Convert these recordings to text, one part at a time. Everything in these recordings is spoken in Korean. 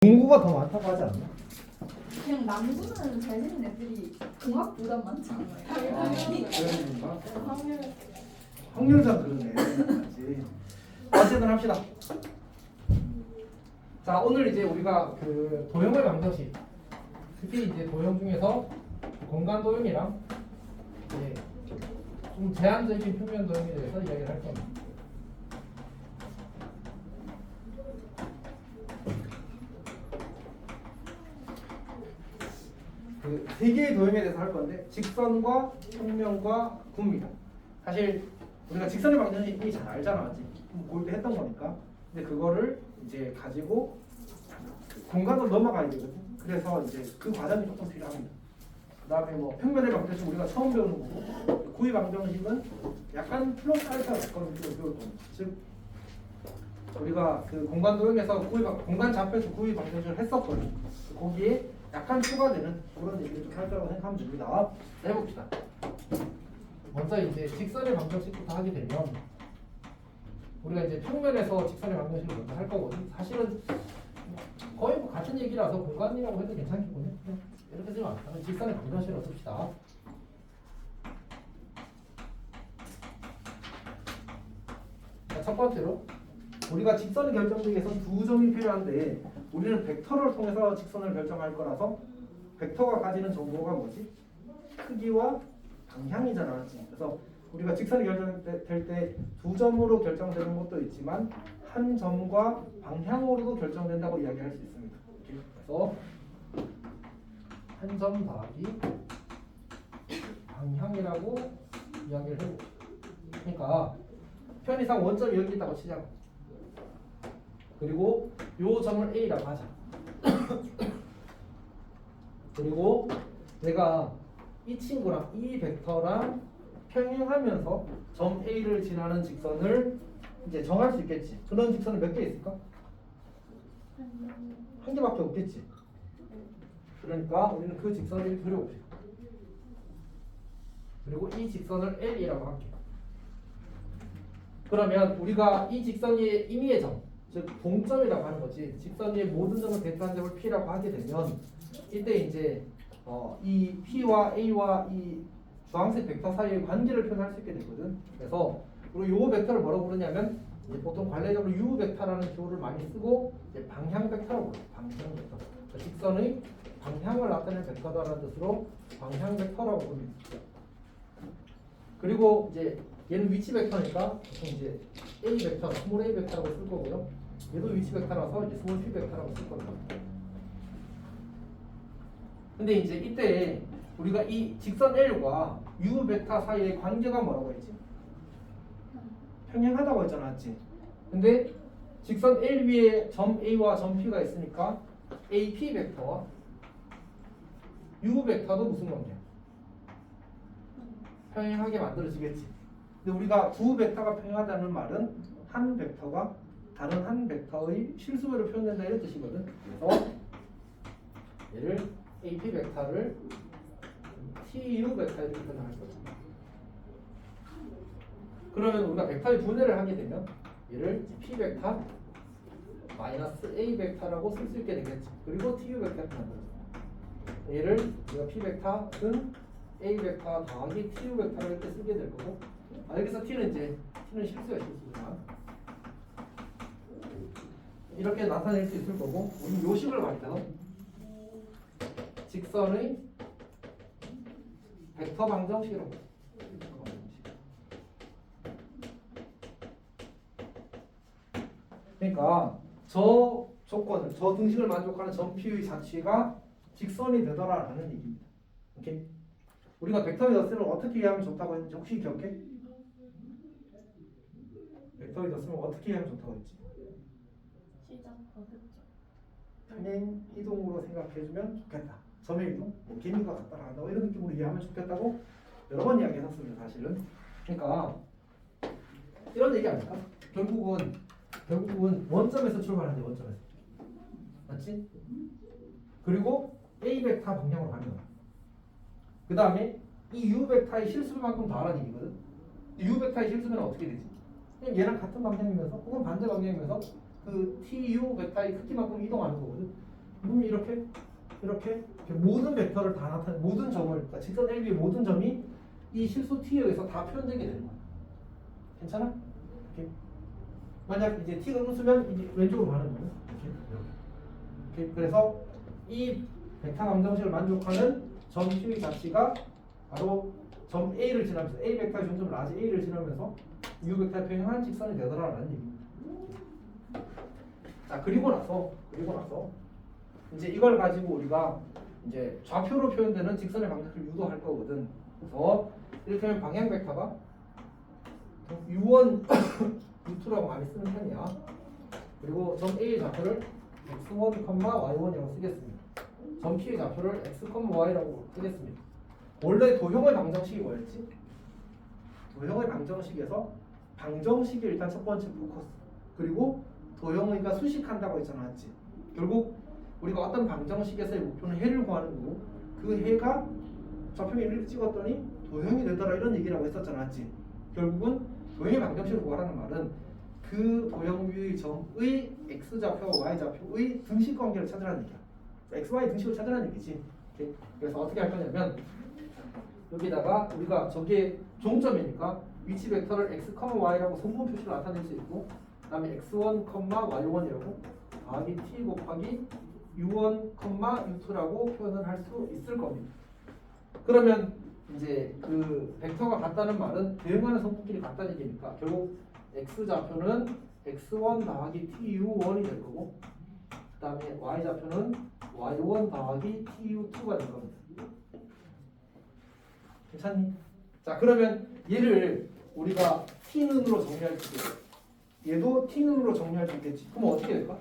공부가 더 많다고 하지 않나? 그냥 남부는 잘생긴 애들이 공학보다 많지 않아요? 그런가? 확률상 그러네. 맞지. 어쨌든 합시다. 자, 오늘 이제 우리가 그 도형의 방정식, 특히 이제 도형 중에서 공간 도형이랑 이제 좀 제한적인 평면 도형에 대해서 이야기를 할 겁니다. 그 세 개의 도형에 대해서 할 건데 직선과 평면과 구입니다. 사실 우리가 직선의 방정식 이미 잘 알잖아, 맞지? 고일 때 했던 거니까. 근데 그거를 이제 가지고 공간으로 넘어가야 되거든. 그래서 이제 그 과정이 조금 필요합니다. 그다음에 뭐 평면의 방정식 우리가 처음 배우는 거고, 구의 방정식은 약간 플러스 알파가 있거든. 배울 겁니다. 즉 우리가 그 공간 도형에서 공간 좌표에서 구의 방정식을 했었거든. 거기에 약간 추가되는 그런 얘기를 좀 할 거라고 생각하면 됩니다. 해봅시다. 먼저 이제 직선의 방정식부터 하게 되면 우리가 이제 평면에서 직선의 방정식을 먼저 할 거거든. 사실은 거의 뭐 같은 얘기라서 공간이라고 해도 괜찮겠군요. 이렇게 쓰면 안 돼. 직선의 방정식을 씁시다. 자, 첫 번째로 우리가 직선이 결정되기 위해서 두 점이 필요한데 우리는 벡터를 통해서 직선을 결정할 거라서 벡터가 가지는 정보가 뭐지? 크기와 방향이잖아. 그래서 우리가 직선이 결정될 때 두 점으로 결정되는 것도 있지만 한 점과 방향으로도 결정된다고 이야기할 수 있습니다. 그래서 한 점 더하기 방향이라고 이야기를 해보죠. 그러니까 편의상 원점이 여기 있다고 치자고. 그리고 요 점을 A라고 하자. 그리고 내가 이 친구랑 이 벡터랑 평행하면서 점 A를 지나는 직선을 이제 정할 수 있겠지. 그런 직선은 몇 개 있을까? 한 개밖에 없겠지. 그러니까 우리는 그 직선을 그려봅시다. 그리고 이 직선을 L이라고 할게요. 그러면 우리가 이 직선의 임의의 점, 즉 동점이라고 하는 거지. 직선 위의 모든 점을 대표한 점을 P라고 하게 되면 이때 이제 이 P와 A와 이 주황색 벡터 사이의 관계를 표현할 수 있게 되거든. 그래서 우리 요 벡터를 뭐라고 부르냐면 이제 보통 관례적으로 U 벡터라는 기호를 많이 쓰고 이제 방향 벡터라고 불러요. 방향 벡터. 그러니까 직선의 방향을 나타내는 벡터다라는 뜻으로 방향 벡터라고 부릅니다. 그리고 이제 얘는 위치 벡터니까 보통 이제 A 벡터, 스몰 A 벡터라고 쓸 거고요. 얘도 위치 벡터라서 이제 스몰 P 벡터라고 쓸 겁니다. 근데 이제 이때 우리가 이 직선 L과 U 벡터 사이의 관계가 뭐라고 했지? 평행하다고 했잖아, 맞지? 근데 직선 L 위에 점 A와 점 P가 있으니까 AP 벡터와 U 벡터도 무슨 관계야? 평행하게 만들어지겠지. 근데 우리가 두 벡터가 평행하다는 말은 한 벡터가 다른 한 벡터의 실수배로 표현된다 이런 뜻이거든. 그래서 얘를 AP 벡터를 TU 벡터 이렇게 표현할 거죠. 그러면 우리가 벡터의 분해를 하게 되면 얘를 P 벡터 마이너스 A 벡터라고 쓸 수 있게 되겠지. 그리고 TU 벡터 이렇게 만들어져. 얘를 우리가 P 벡터는 A 벡터 더하기 TU 벡터를 이렇게 쓰게 될 거고. 여기서 T는 이제 T는 실수지만 이렇게 나타낼 수 있을 거고, 우리 요식을 말해서 직선의 벡터 방정식이라고. 그러니까 저 조건을, 저 등식을 만족하는 점 P의 자취가 직선이 되더라라는 얘기입니다. 오케이? 우리가 벡터의 덧셈을 어떻게 이해하면 좋다고 했는지 혹시 기억해? 벡터의 덧셈을 어떻게 이해하면 좋다고 했지? 평행 이동으로 생각해주면 좋겠다. 점의 이동, 뭐 개미가 갔다 나간다 이런 느낌으로 이해하면 좋겠다고 여러 번 이야기했었습니다. 사실은. 그러니까 이런 얘기 아닐까? 결국은 원점에서 출발하는데, 원점에서. 맞지? 그리고 A 벡터 방향으로 가는 거야. 그 다음에 이 U 벡터의 실수만큼 더하라는 얘기거든. U 벡터의 실수는 어떻게 되지? 그냥 얘랑 같은 방향이면서 혹은 반대 방향이면서 그 TU 벡터의 크기만큼 이동하는 거거든. 이렇게 모든 벡터를 다 나타내 모든 점을 그러니까 직선 LB의 모든 점이 이 실수 T에 의해서 다 표현되게 되는 거야. 괜찮아? 이렇게. 만약 이제 T가 음수면 이제 왼쪽으로 가는 거예요. 이렇게. 그래서 이 벡터 방정식을 만족하는 점 Q의 가치가 바로 점 A를 지나면서 A 벡터의 중점 라지 A를 지나면서 U 벡터의 평행한 직선이 되더라라는 얘기입니다. 자 그리고 나서 이제 이걸 가지고 우리가 이제 좌표로 표현되는 직선의 방정식을 유도할 거거든. 그래서 이렇게 하면 방향 벡터가 U1, U2라고 많이 쓰는 편이야. 그리고 점 A의 좌표를 x1, y1이라고 쓰겠습니다. 점 P의 좌표를 x, y라고 쓰겠습니다. 원래 도형의 방정식이 뭐였지? 도형의 방정식에서 방정식이 일단 첫 번째 포커스. 그리고 도형의가 수식한다고 했잖아, 맞지? 결국 우리가 어떤 방정식에서의 목표는 해를 구하는 거고 그 해가 좌표를 이렇게 찍었더니 도형이 되더라 이런 얘기라고 했었잖아, 맞지? 결국은 도형의 방정식을 구하라는 말은 그 도형뷰의 점의 x좌표와 y좌표의 등식 관계를 찾으라는 얘기야. x, y 등식을 찾으라는 얘기지. 오케이? 그래서 어떻게 할 거냐면 여기다가 우리가 저게 종점이니까 위치 벡터를 x, y라고 성분 표시로 나타낼 수 있고 그 다음에 x1, y1이라고 더하기 t 곱하기 u1, u2라고 표현을 할 수 있을 겁니다. 그러면 이제 그 벡터가 같다는 말은 대응하는 성분끼리 같다는 얘기니까 결국 x좌표는 x1 더하기 tu1이 될 거고 그 다음에 y좌표는 y1 더하기 tu2가 될 겁니다. 괜찮니? 자 그러면 얘를 우리가 t눈으로 정리할 수 있겠지. 얘도 t눈으로 정리할 수 있겠지. 그럼 어떻게 될까?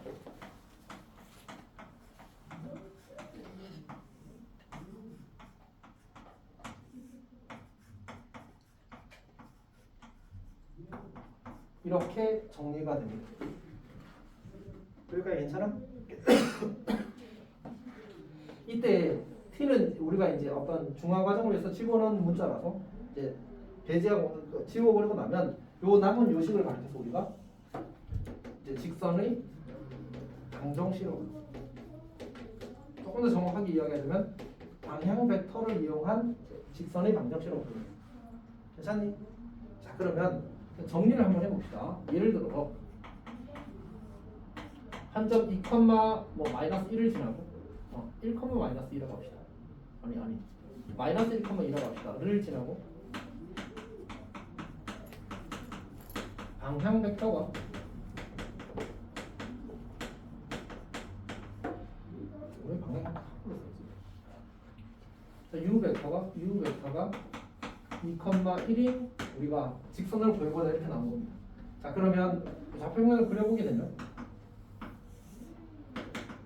이렇게 정리가 됩니다. 여기까지 괜찮아? 이때 t는 우리가 이제 어떤 중화 과정을 위해서 집어넣은 문자라서 이제 배제하고 지워버리고 나면 요 남은 요식을 가르쳐서 우리가 이제 직선의 방정식으로 조금 더 정확하게 이야기하자면 방향 벡터를 이용한 직선의 방정식으로 부릅니다. 괜찮니? 자 그러면 정리를 한번 해봅시다. 예를 들어서 한 점 2, 마이너스 1을 지나고 1, 마이너스 2라고 합시다. 아니 마이너스 1, 2라고 합시다. 를 지나고 방향 벡터가 왜 방향 벡터 U 벡터가 2, 1인 우리가 직선을 보여보다 이렇게 나온 겁니다. 자 그러면 좌표면을 그려보게 되면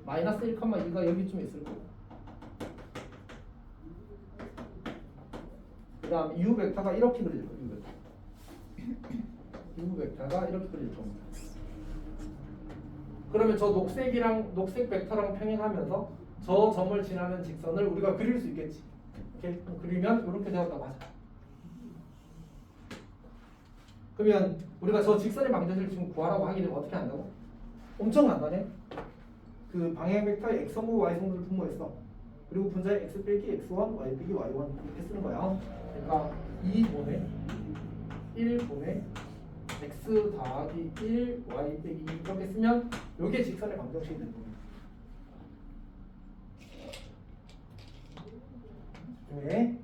마이너스 1, 2가 여기쯤에 있을 거고 그 다음 U 벡터가 이렇게 그려질 거예요. U 벡터가 이렇게 그려질 겁니다. 그러면 저 녹색 벡터랑 평행하면서 저 점을 지나는 직선을 우리가 그릴 수 있겠지. 이렇게 그리면 이렇게 되었다고 하자. 그러면 우리가 저 직선의 방정식을 지금 구하라고 하게 되면 어떻게 한다고? 엄청 간단해. 그 방향 벡터의 x성분, y성분을 분모했어. 그리고 분자의 x 빼기 x1, y 빼기 y1 이렇게 쓰는 거야. 그러니까 2분의 1분의 x 더하기 1, y 빼기 2 이렇게 쓰면 이게 직선의 방정식이 되는 겁니다. 네.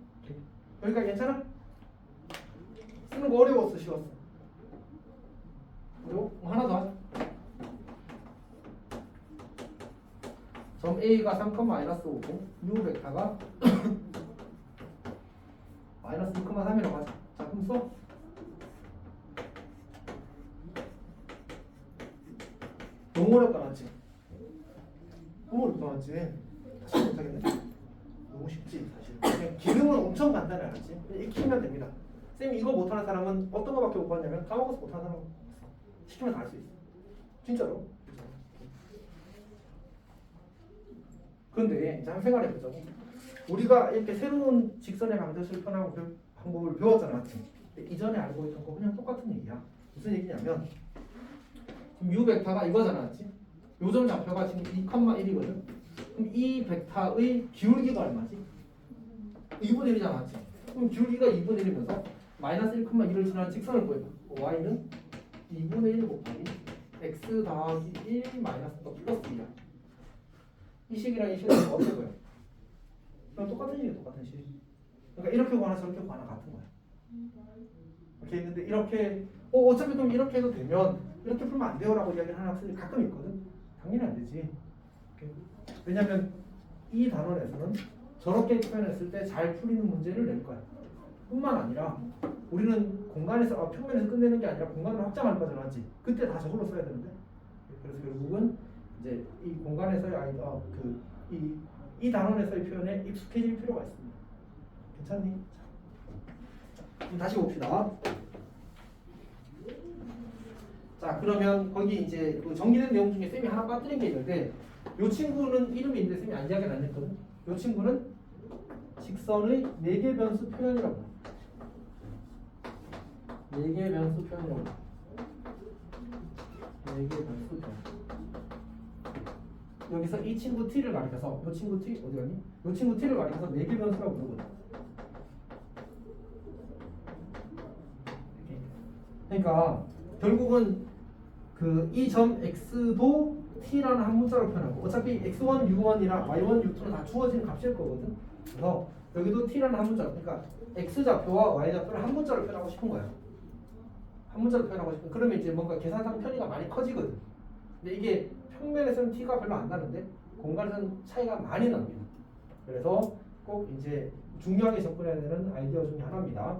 여기까지 괜찮아? 쓰는 거 어려웠어, 쉬웠어? 그리고 하나 더 하자. 점 A가 3,-5고 U 벡터가 마이너스 2,3이라고 하자. 자 그럼 써. 너무 어렵다 맞지? 너무 어렵다 맞지? 다시 못하겠네. 너무 쉽지 사실. 그냥 기능은 엄청 간단해 알았지? 익히면 됩니다. 쌤이 이거 못하는 사람은 어떤 거밖에 못 봤냐면 까먹어서 못하는 사람 없어. 시키면 다 할 수 있어. 진짜로. 근데 이제 한번 생각해보자고. 우리가 이렇게 새로운 직선의 방정식을 표현하는 방법을 배웠잖아 맞지? 이전에 알고 있던 거 그냥 똑같은 얘기야. 무슨 얘기냐면 지금 U 벡터가 이거잖아 맞지? 요점 좌표가 지금 2,1이거든. 그럼 이 벡터의 기울기가 얼마지? 2분의 1이잖아, 맞지? 그럼 기울기가 2분의 1이면서 마이너스 1,1을 지나는 직선을 구해봐. y는 2분의 1 곱하기 x 더하기 1 마이너스 또 플러스 2야. 이 식이랑 이 식이랑 어떻게 보여? 그럼 똑같은 식이야, 똑같은 식. 그러니까 이렇게 구하나 저렇게 구하나 같은 거야. 오케이, 근데 이렇게 어차피 그럼 이렇게 해도 되면 이렇게 풀면 안 돼요라고 이야기를 하는 학생이 가끔 있거든. 당연히 안 되지. 오케이? 왜냐면 이 단원에서는 저렇게 표현했을 때 잘 풀리는 문제를 낼 거야. 뿐만 아니라 우리는 공간에서 평면에서 끝내는 게 아니라 공간을 확장할 거잖아, 맞지? 그때 다 저걸로 써야 되는데. 그래서 결국은 이제 이 공간에서의 이 단원에서의 표현에 익숙해질 필요가 있습니다. 괜찮니? 자, 그럼 다시 봅시다. 자, 그러면 거기 이제 그 정리된 내용 중에 쌤이 하나 빠뜨린 게 있는데, 이 친구는 이름이 있는데 쌤이 안 이야기를 안 했거든. 이 친구는 직선의 4개 변수 표현이라고 해요. 4개 변수 표현이라고 해요. 4개 변수 표현. 여기서 이 친구 t를 가리켜서, 이 친구 t 어디 갔니? 이 친구 t를 가리켜서 4개 변수라고 부르거든. 그러니까 결국은 그 이 점 x도 t라는 한 문자로 표현하고, 어차피 x1, u1이랑 y1, u2는 다 주어진 값일 거거든. 그래서 여기도 t라는 한 문자로, 그러니까 x좌표와 y좌표를 한 문자로 표현하고 싶은 거야. 한 문자로 표현하고 싶은. 그러면 이제 뭔가 계산상 편의가 많이 커지거든. 근데 이게 평면에서는 t가 별로 안 나는데 공간에서는 차이가 많이 납니다. 그래서 꼭 이제 중요하게 접근해야 되는 아이디어 중에 하나입니다.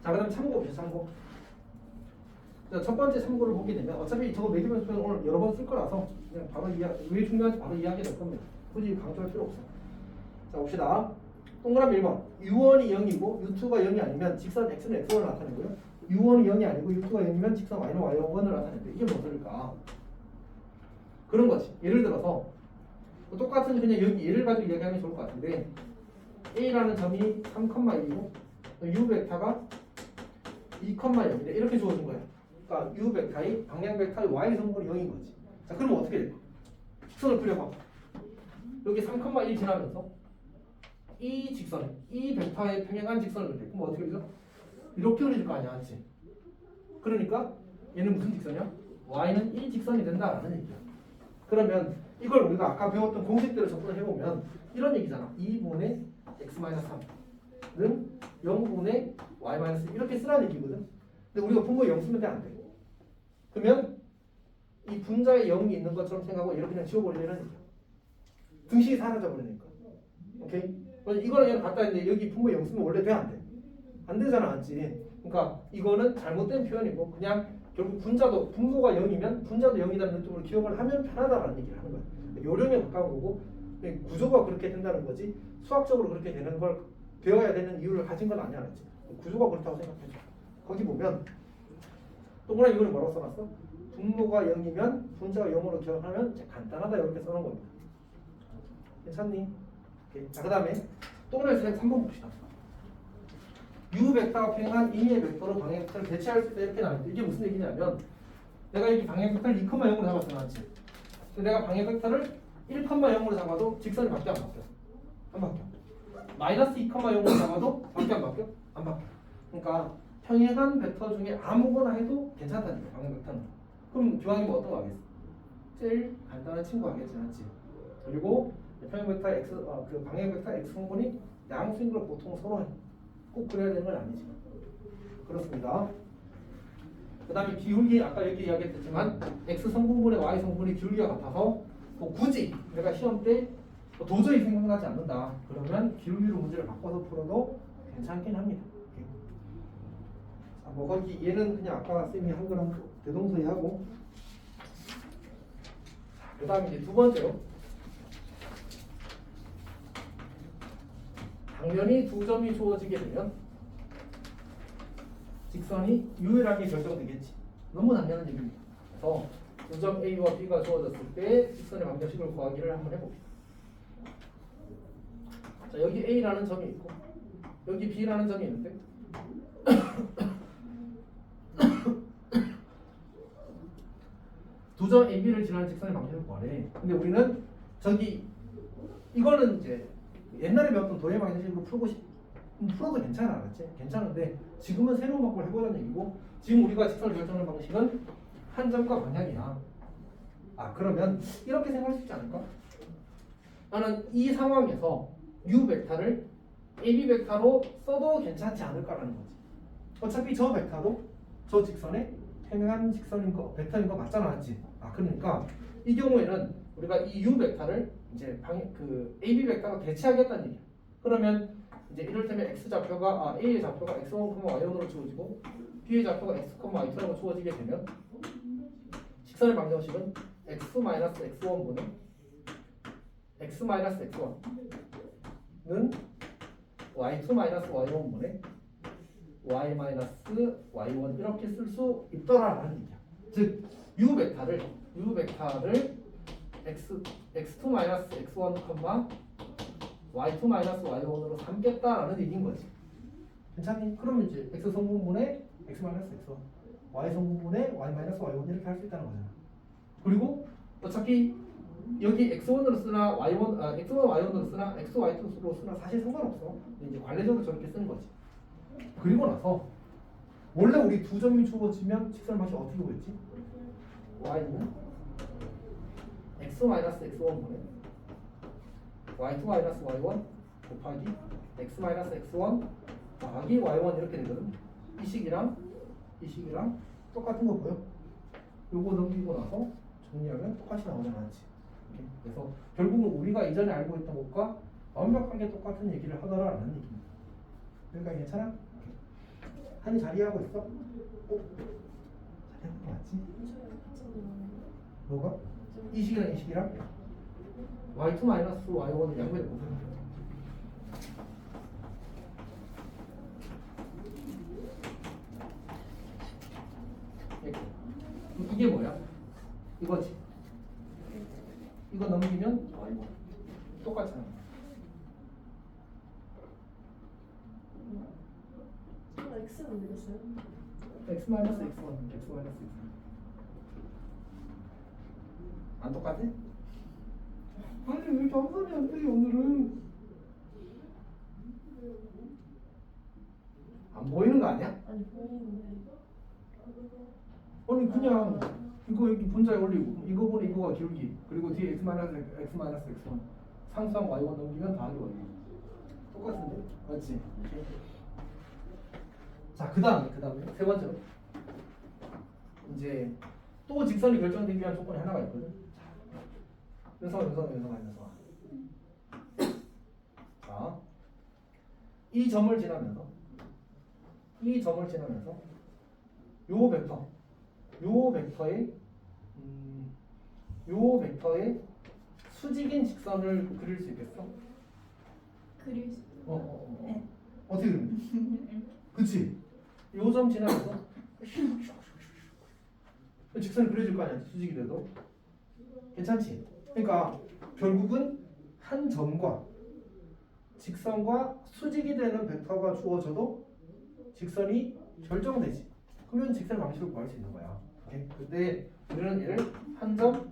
자, 그다음 참고 봅시다. 참고. 자, 첫 번째 참고를 보게 되면 어차피 저거 매기변수 표현 오늘 여러 번 쓸 거라서 그냥 바로 왜 중요한지 바로 이야기할 겁니다. 굳이 강조할 필요 없어. 자, 봅시다. 동그라미 1번. u1이 0이고 u2가 0이 아니면 직선 x는 x1을 나타내고요. u1이 0이 아니고 u2가 0이면 직선 y는 y1을 나타내는데 이게 무엇일까? 그런 거지. 예를 들어서 똑같은 그냥 여기 예를 가지고 이야기하면 좋을 것 같은데, a라는 점이 3,1이고 u 벡터가 2,0인데 이렇게 주어진 거야. 그러니까 u 벡터의 방향 벡터의 y 성분이 0인 거지. 자, 그러면 어떻게 될까? 직선을 그려봐. 여기 3,1 지나면서 이 직선, 이 벡터에 평행한 직선을 그려. 그럼 어떻게 되죠? 이렇게 그려질 거 아니야, 맞지? 그러니까 얘는 무슨 직선이야? y는 이 직선이 된다라는 얘기야. 그러면 이걸 우리가 아까 배웠던 공식대로 접근을 해보면 이런 얘기잖아. 2분의 x-3는 0분의 y-1 이렇게 쓰라는 얘기거든. 근데 우리가 분모에 0 쓰면 안 돼. 그러면 이 분자에 0이 있는 것처럼 생각하고 얘를 그냥 지워버리려는 얘기야. 등식이 사라져버리니까. 오케이? 이거랑 얘를 갖다 했는데 여기 분모에 0 쓰면 원래 돼? 안 돼? 안 되잖아, 맞지? 그러니까 이거는 잘못된 표현이고 그냥 결국 분자도 분모가 0이면 분자도 0이라는 쪽으로 기억을 하면 편하다라는 얘기를 하는 거야. 요령에 가까운 거고 구조가 그렇게 된다는 거지 수학적으로 그렇게 되는 걸 배워야 되는 이유를 가진 건 아니야, 맞지? 구조가 그렇다고 생각해줘. 거기 보면 동그라미 이거는 뭐라고 써놨어? 분모가 0이면 분자가 0으로 기억하면 간단하다 이렇게 써놓은 겁니다. 괜찮니? 오케이. 자, 그 다음에 동그라미 3번 봅시다. u 벡터가 평행한 임의의 벡터로 방향 벡터를 대체할 수 있다 이렇게 나왔는데 이게 무슨 얘기냐면 내가 여기 방향 벡터를 2,0으로 잡았어, 맞지? 근데 내가 방향 벡터를 1,0으로 잡아도 직선이 바뀌어 안 바뀌어? 안 바뀌어. 마이너스 2,0으로 잡아도 바뀌어 안 바뀌어? 안 바뀌어. 그러니까 평행한 벡터 중에 아무거나 해도 괜찮다는 거야, 방향 벡터는. 그럼 기왕이면 어떤 거 하겠어? 제일 간단한 친구 하겠지, 맞지? 그리고 평행 벡터 x, 그 방향 벡터 x 성분이 양수인 걸 보통 서로 해. 꼭 그래야 되는 건 아니지. 그렇습니다. 그 다음에 기울기, 아까 여기 이야기했지만 x 성분분의 y 성분이 기울기가 같아서 뭐 굳이 내가 시험 때 도저히 생각나지 않는다 그러면 기울기로 문제를 바꿔서 풀어도 괜찮긴 합니다. 자, 뭐 거기 얘는 그냥 아까 쌤이 한 거랑 대동소이 하고, 그 다음에 이제 두 번째로 당연히 두 점이 주어지게 되면 직선이 유일하게 결정되겠지. 너무 당연한 얘기입니다. 그래서 두 점 A와 B가 주어졌을 때 직선의 방정식을 구하기를 한번 해봅시다. 자, 여기 A라는 점이 있고 여기 B라는 점이 있는데 두 점 AB를 지나는 직선의 방식을 구하래. 근데 우리는 저기 이거는 이제 옛날에 배웠던 도형 방식으로 풀어도 괜찮아, 알았지? 괜찮은데 지금은 새로운 방법을 해보자는 얘기고 지금 우리가 직선을 결정하는 방식은 한 점과 방향이야. 아 그러면 이렇게 생각할 수 있지 않을까? 나는 이 상황에서 U 벡터를 AB 벡터로 써도 괜찮지 않을까라는 거지. 어차피 저 벡터도 저 직선에 평행한 직선인 거 벡터인 거 맞잖아, 맞지? 아 그러니까 이 경우에는 우리가 이 U 벡터를 이제 그 AB 벡터로 대체하겠다는 얘기야. 그러면 이제 이를테면 x 좌표가 A의 좌표가 x1, y1으로 주어지고 B의 좌표가 x, y2라고 주어지게 되면 직선의 방정식은 x-x1분의 x-x1는 y2-y1분의 y-y1 이렇게 쓸 수 있더라라는 얘기야. 즉 U 벡터를 x2-x1, y2-y1으로 삼겠다라는 얘기인 거지. 괜찮니? 그러면 이제 x 성분분의 x-x1, y 성분분의 y-y1 이렇게 할 수 있다는 거잖아. 그리고 어차피 여기 x1으로 쓰나 x1, y1으로 쓰나 x, y2로 쓰나 사실 상관없어. 이제 관례적으로 저렇게 쓰는 거지. 그리고 나서 원래 우리 두 점이 주어지면 직선 방식 어떻게 보였지? y는 x-x1분의 y2-y1 곱하기 x-x1 더하기 y1 이렇게 되거든. 이 식이랑 똑같은 거 보여? 요거 넘기고 나서 정리하면 똑같이 나오잖아, 맞지? 그래서 결국은 우리가 이전에 알고 있던 것과 완벽하게 똑같은 얘기를 하더라라는 얘기입니다. 그러니까 괜찮아? 한이 자리하고 있어? 자리하는 거 맞지? 뭐가? 이 식이랑 이 식이랑? y2-y1을 양보했거든. 이게 뭐야? 이거지. 이거 넘기면 y1 똑같잖아. X는 늘었어요? x-x1, x-x1 안 똑같아? 아니 왜 이렇게 함선이 안 돼 오늘은? 안 보이는 거 아니야? 아니 보이는데. 아니 그냥 이거 여기 분자에 올리고 이거 보내 이거가 기울기 그리고 뒤에 x-x1 상수항 y1 넘기면 더하기 y1 똑같은데? 맞지? 자 그 다음에 세 번째로 이제 또 직선이 결정되기 위한 조건이 하나가 있거든. 연서. 자, 이 점을 지나면서 요 벡터의 수직인 직선을 그릴 수 있겠어? 그릴 수. 네. 어떻게 그려? 그치? 요 점 지나면서 직선이 그려질 거 아니야? 수직이 돼도 괜찮지? 그러니까 결국은 한 점과 직선과 수직이 되는 벡터가 주어져도 직선이 결정되지. 그러면 직선 방식을 구할 수 있는 거야. 오케이? 그때 우리는 얘를 한 점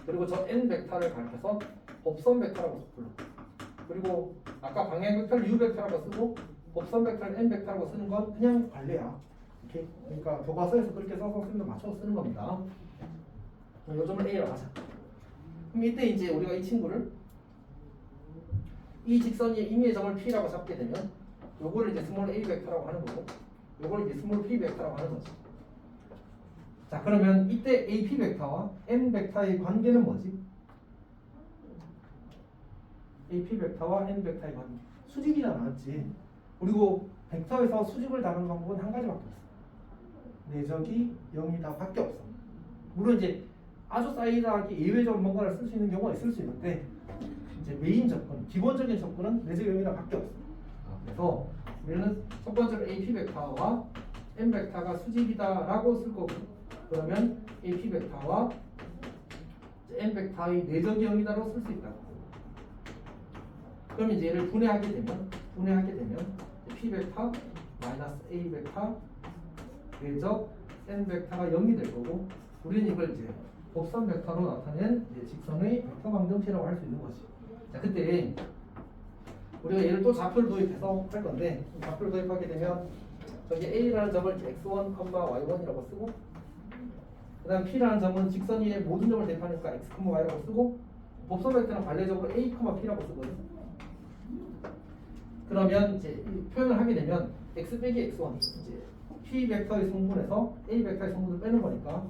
그리고 저 n 벡터를 가리켜서 법선 벡터라고 불러. 그리고 아까 방향 벡터를 u 벡터라고 쓰고 법선 벡터를 n 벡터라고 쓰는 건 그냥 관례야. 오케이? 그러니까 교과서에서 그렇게 써서 쓰면 맞춰서 쓰는 겁니다. 요 점을 A라고 하자. 그럼 이때 이제 우리가 이 친구를 이 직선이 임의의 점을 P라고 잡게 되면 요거를 이제 스몰 a 벡터라고 하는 거고 요거를 이제 스몰 p 벡터라고 하는 거지. 자 그러면 이때 AP 벡터와 n 벡터의 관계는 뭐지? AP 벡터와 n 벡터의 관계 수직이잖아, 맞지? 그리고 벡터에서 수직을 다루는 방법은 한 가지밖에 없어. 내적이 0이다 밖에 없어. 물론 이제 아주 사이드하게 예외적으로 뭔가를 쓸 수 있는 경우가 있을 수 있는데 이제 메인 접근, 기본적인 접근은 내적 0이다 밖에 없어. 그래서 우리는 첫 번째로 AP 벡터와 n 벡터가 수직이다라고 쓸 거고 그러면 AP 벡터와 n 벡터의 내적이 0이다로 쓸 수 있다. 그럼 이제 얘를 분해하게 되면 P 벡터 마이너스 A 벡터 내적 n 벡터가 0이 될 거고 우리는 이걸 이제 법선 벡터로 나타낸 이제 직선의 벡터 방정식이라고 할 수 있는 거지. 자, 그때 우리가 얘를 또 좌표를 도입해서 할 건데, 좌표를 도입하게 되면 저기 A라는 점을 x1, y1이라고 쓰고, 그 다음 P라는 점은 직선 위에 모든 점을 대입하니까 x, y라고 쓰고, 법선 벡터는 관례적으로 a, p라고 쓰거든. 그러면 이제 이 표현을 하게 되면 x 빼기 x1 이제 p 벡터의 성분에서 a 벡터의 성분을 빼는 거니까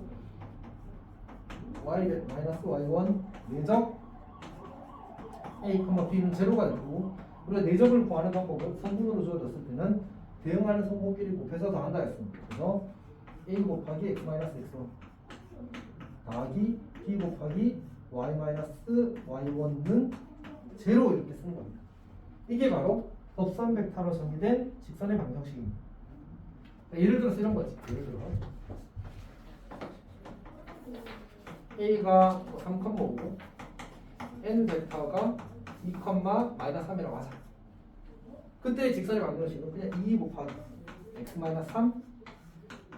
y 마이너스 y1 내적 a, b는 제로가 되고, 우리가 내적을 구하는 방법은 성분으로 주어졌을 때는 대응하는 성분끼리 곱해서 더한다 했습니다. 그래서 a 곱하기 x 마이너스 x1 더하기 b 곱하기 y 마이너스 y1는 제로 이렇게 쓰는 겁니다. 이게 바로 법선 벡터로 정의된 직선의 방정식입니다. 예를 들어서 이런 거지. 예를 들어 a가 3,5고 n 벡터가 2, 마이너스 3이라고 하자. 그때 직선의 방정식은 그냥 2 곱하기 x 마이너스 3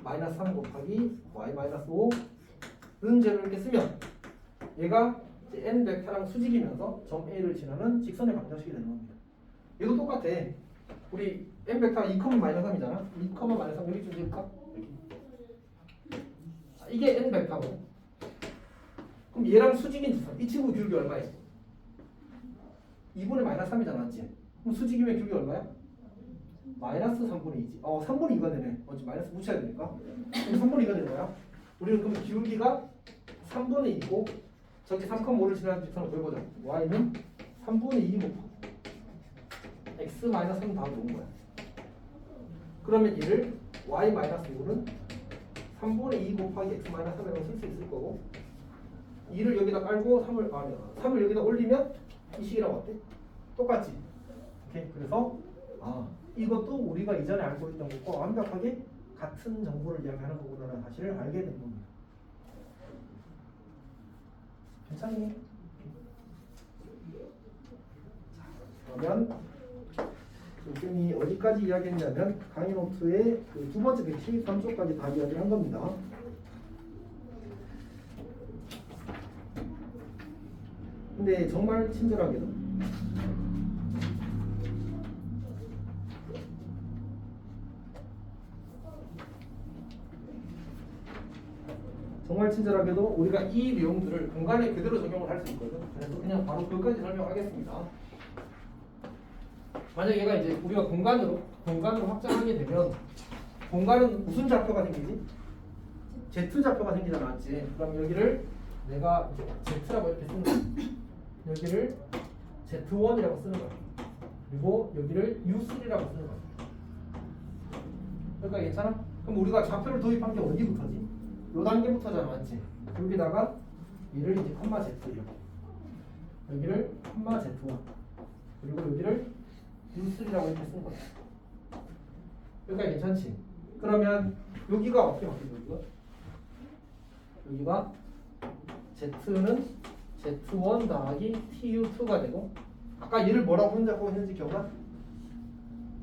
마이너스 3 곱하기 y 마이너스 5는 제로 이렇게 쓰면 얘가 이제 n 벡터랑 수직이면서 점 A를 지나는 직선의 방정식이 되는 겁니다. 얘도 똑같아. 우리 n 벡터가 2, 마이너스 3이잖아. 2, 마이너스 3 여기 좀 지을까? 여기. 자, 이게 n 벡터고. 그럼 얘랑 수직인 직선. 이 친구 기울기 얼마야? 2분의 마이너스 3이잖아, 맞지? 그럼 수직이면 기울기 얼마야? 마이너스 3분의 2지. 3분의 2가 되네. 어찌 마이너스 붙여야 되니까. 그럼 3분의 2가 되는 거야. 우리는 그럼 기울기가 3분의 2고 저기 3,5를 지나는 직선을 보여보자. y는 3분의 2 곱하기 x 마이너스 3 다음 놓은 거야. 그러면 얘를 y 마이너스 5는 3분의 2 곱하기 x 마이너스 3이라고 쓸 수 있을 거고 2를 여기다 깔고 3을 여기다 올리면 이 식이라고 어때? 똑같지? 오케이. 그래서 이것도 우리가 이전에 알고 있던 것과 완벽하게 같은 정보를 이야기하는 거구나라는 사실을 알게 된 겁니다. 괜찮니? 자, 그러면 쌤이 어디까지 이야기했냐면 강의 노트의 그 두 번째 173쪽까지 다 이야기를 한 겁니다. 근데 정말 친절하게도 우리가 이 내용들을 공간에 그대로 적용을 할 수 있거든. 그래서 그냥 바로 그것까지 설명하겠습니다. 만약 얘가 이제 우리가 공간으로 확장하게 되면 공간은 무슨 좌표가 생기지? Z 좌표가 생기잖아, 맞지? 그럼 여기를 내가 Z라고 이렇게 쓰는 거야. 여기를 Z1이라고 쓰는 거야. 그리고 여기를 U3라고 쓰는 거야. 그러니까 괜찮아? 그럼 우리가 좌표를 도입한 게 어디부터지? 요 단계부터잖아, 맞지? 여기다가 얘를 이제 컴마 Z 이렇게, 여기를 컴마 Z1, 그리고 여기를 U3라고 이렇게 쓴 거야. 여기가 괜찮지? 그러면 여기가 어떻게 바뀌죠? 여기가 Z는 Z1 더하기 TU2가 되고, 아까 얘를 뭐라고 했는지 기억나?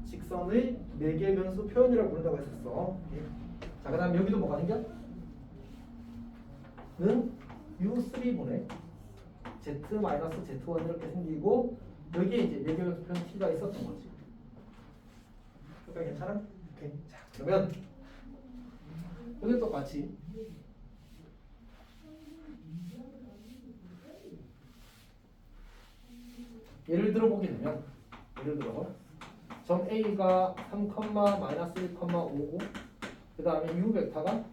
직선의 4개 변수 표현이라고 부른다고 했었어. 자, 그 다음 여기도 뭐가 생겨? 는 U3분의 Z-Z1 이렇게 생기고, 여기에 이제 4개 변수 표현 T가 있었던 거지. 그러니까 괜찮아? 오케이. 자, 그러면 여기 똑같이 예를 들어 보게 되면, 예를 들어 점 A가 3, 마이너스 1, 5고 그 다음에 U 벡터가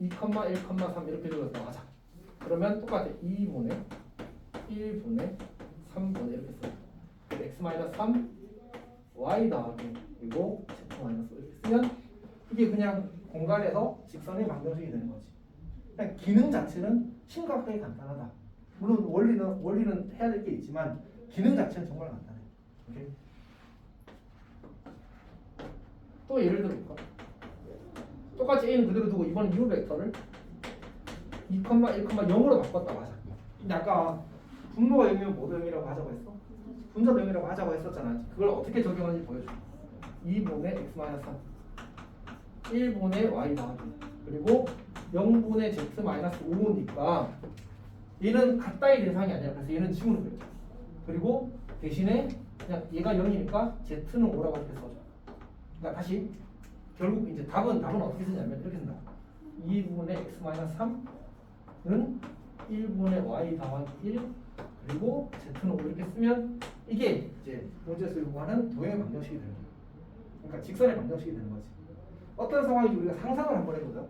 2, 1, 3 이렇게 주어졌다고 하자. 그러면 똑같아. 2분의 1분의 3분의 이렇게 써. x-3 y 더하기 그리고 z-5 이렇게 쓰면 이게 그냥 공간에서 직선의 방정식이 되는 거지. 그냥 기능 자체는 심각하게 간단하다. 물론 원리는 해야 될 게 있지만 기능 자체는 정말 간단해. 오케이? 또 예를 들어볼까? 똑같이 A는 그대로 두고 이번 U 벡터를 2, 1, 0으로 바꿨다고 하자. 근데 아까 분모가 0이면 뭐도 0이라고 하자고 했어? 분자도 0이라고 하자고 했었잖아. 그걸 어떻게 적용하는지 보여줘. 2분의 x-3 1분의 y 더하기 그리고 0분의 z 마이너스 5니까 얘는 같다의 대상이 아니야. 그래서 얘는 지우는 거죠. 그리고 대신에 그냥 얘가 0이니까 z는 5라고 이렇게 써줘. 그러니까 다시 결국 이제 답은 어떻게 쓰냐면 이렇게 쓴다. 2분의 x 마이너스 3은 1분의 y 더하기 1 그리고 z는 5 이렇게 쓰면 이게 이제 문제에서 요구하는 도형의 방정식이 되는 거예요. 그러니까 직선의 방정식이 되는 거지. 어떤 상황인지 우리가 상상을 한번 해보자.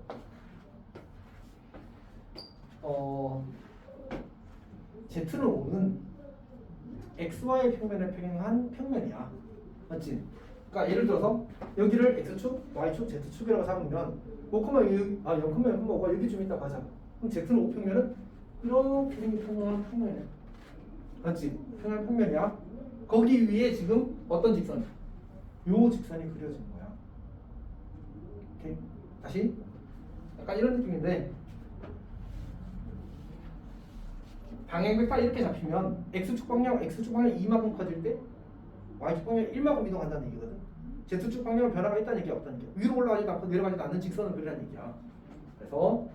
z는 5는 xy 평면에 평행한 평면이야. 맞지? 그러니까 예를 들어서 여기를 x축, y축, z축이라고 잡으면 0,0,5가 여기쯤 있다고 하자. 그럼 z는 5 평면은 이렇게 생긴 평면이야. 맞지? 평행 평면이야. 거기 위에 지금 어떤 직선? 요 직선이 그려진 거야. 오케이. 다시 약간 이런 느낌인데 방향 벡터 이렇게 잡히면 x축 방향 2만큼 커질 때 y축 방향 1만큼 이동한다는 얘기거든. z축 방향은 변화가 있다는 얘기야, 없다는 얘기야? 위로 올라가지도 않고 내려가지도 않는 직선을 그리라는 얘기야. 그래서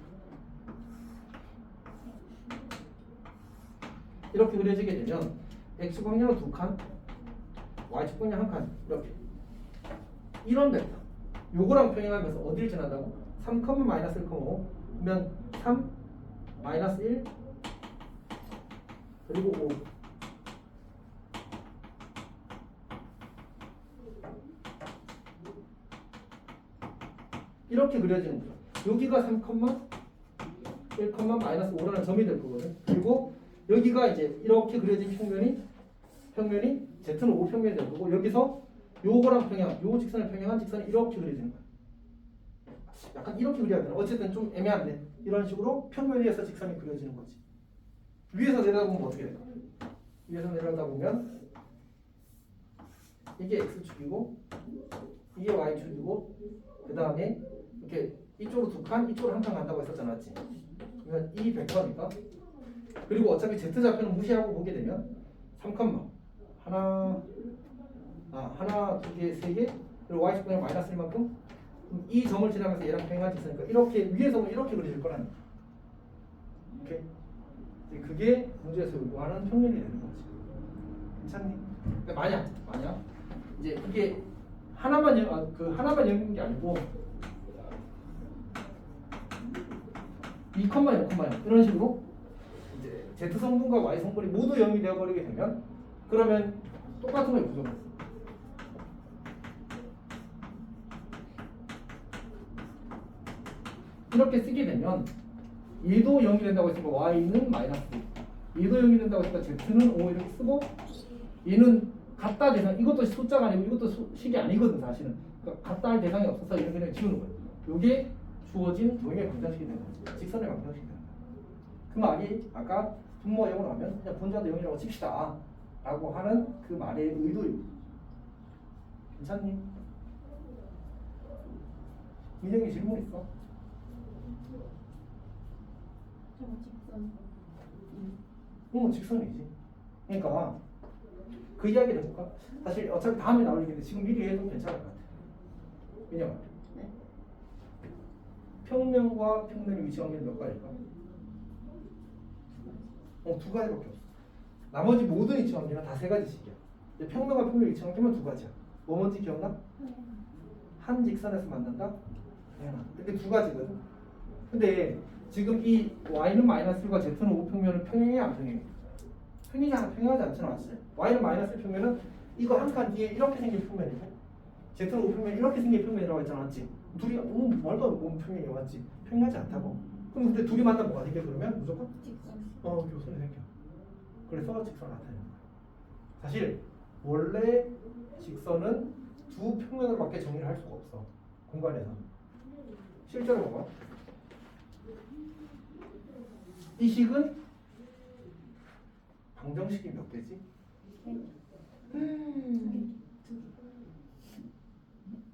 이렇게 그려지게 되면 x축 방향은 2칸, y축 방향 1칸 이렇게 이런 벡터 요거랑 평행하면서 어디를 지난다고? 3, 마이너스 1,5 그러면 3, 마이너스 1 그리고 5 이렇게 그려지는 거죠. 여기가 3, 1, 마이너스 5라는 점이 될 거거든. 그리고 여기가 이제 이렇게 그려진 평면이 z는 5 평면이 될 거고 여기서 요거랑 요 직선을 평행한 직선이 이렇게 그려지는 거야. 약간 이렇게 그려야 되나? 어쨌든 좀 애매한데 이런 식으로 평면 위에서 직선이 그려지는 거지. 위에서 내려다보면 어떻게 될까? 위에서 내려다보면 이게 x축이고 이게 y축이고 그 다음에 이렇게 이쪽으로 2칸 이쪽으로 1칸 간다고 했었잖아, 맞지? 그러면 이 벡터니까 그리고 어차피 z좌표는 무시하고 보게 되면 3칸만 하나, 두 개, 세 개 그리고 y축 방향 마이너스 1만큼 이 점을 지나면서 얘랑 평행한 직선이니까 이렇게 위에서 보면 이렇게 그려질 거라는 거야. 오케이? 그게 문제에서 요구하는 평면이 되는 거지. 괜찮니? 그러니까 만약 이제 이게 하나만 연결인 게 아니고 2,0,0 이런 식으로 이제 z 성분과 y 성분이 모두 0이 되어버리게 되면 그러면 똑같은 걸 부정했어. 이렇게 쓰게 되면 얘도 0이 된다고 했으니까 y는 마이너스 얘도 0이 된다고 했으니까 z는 5 이렇게 쓰고 얘는 같다 대상 이것도 숫자가 아니고 이것도 식이 아니거든 사실은. 그러니까 같다 할 대상이 없어서 얘는 그냥 지우는 거예요. 요게 주어진 도형의 방정식이 되는 거죠. 직선의 방정식이 되는 거예요. 그 말이 아까 분모가 0으로 하면 그냥 분자도 0이라고 칩시다 라고 하는 그 말의 의도입니다. 괜찮니? 민영이 질문 있어? 직선이지. 그러니까 그 이야기를 해볼까? 사실 어차피 다음에 나올 얘기인데 지금 미리 해도 괜찮을 것 같아. 민영아. 네. 평면과 평면의 위치 관계는 몇 가지일까? 두 가지밖에 없어. 나머지 모든 위치 관계는 다 세 가지씩이야. 평면과 평면의 위치 관계는 두 가지야. 뭐 뭔지 기억나? 한 직선에서 만난다? 근데 두 가지거든. 근데 지금 이 y는 마이너스 1과 z는 5 평면은 평행해 안 평행해? 평행하지 않잖아, 맞지? y는 마이너스 1 평면은 이거 한 칸 뒤에 이렇게 생긴 평면이고 z는 5 평면 이렇게 생긴 평면이라고 했잖아, 맞지? 둘이 말도 안 되는 평면이 맞지? 평행하지 않다고. 그럼 근데 둘이 만나면 뭐가 생겨 그러면? 무조건? 교선이 생겨. 그래서 직선을 나타내는 거야. 사실 원래 직선은 두 평면으로밖에 정리를 할 수가 없어. 공간에서. 실제로 봐봐. 이 식은 방정식이 몇 개지?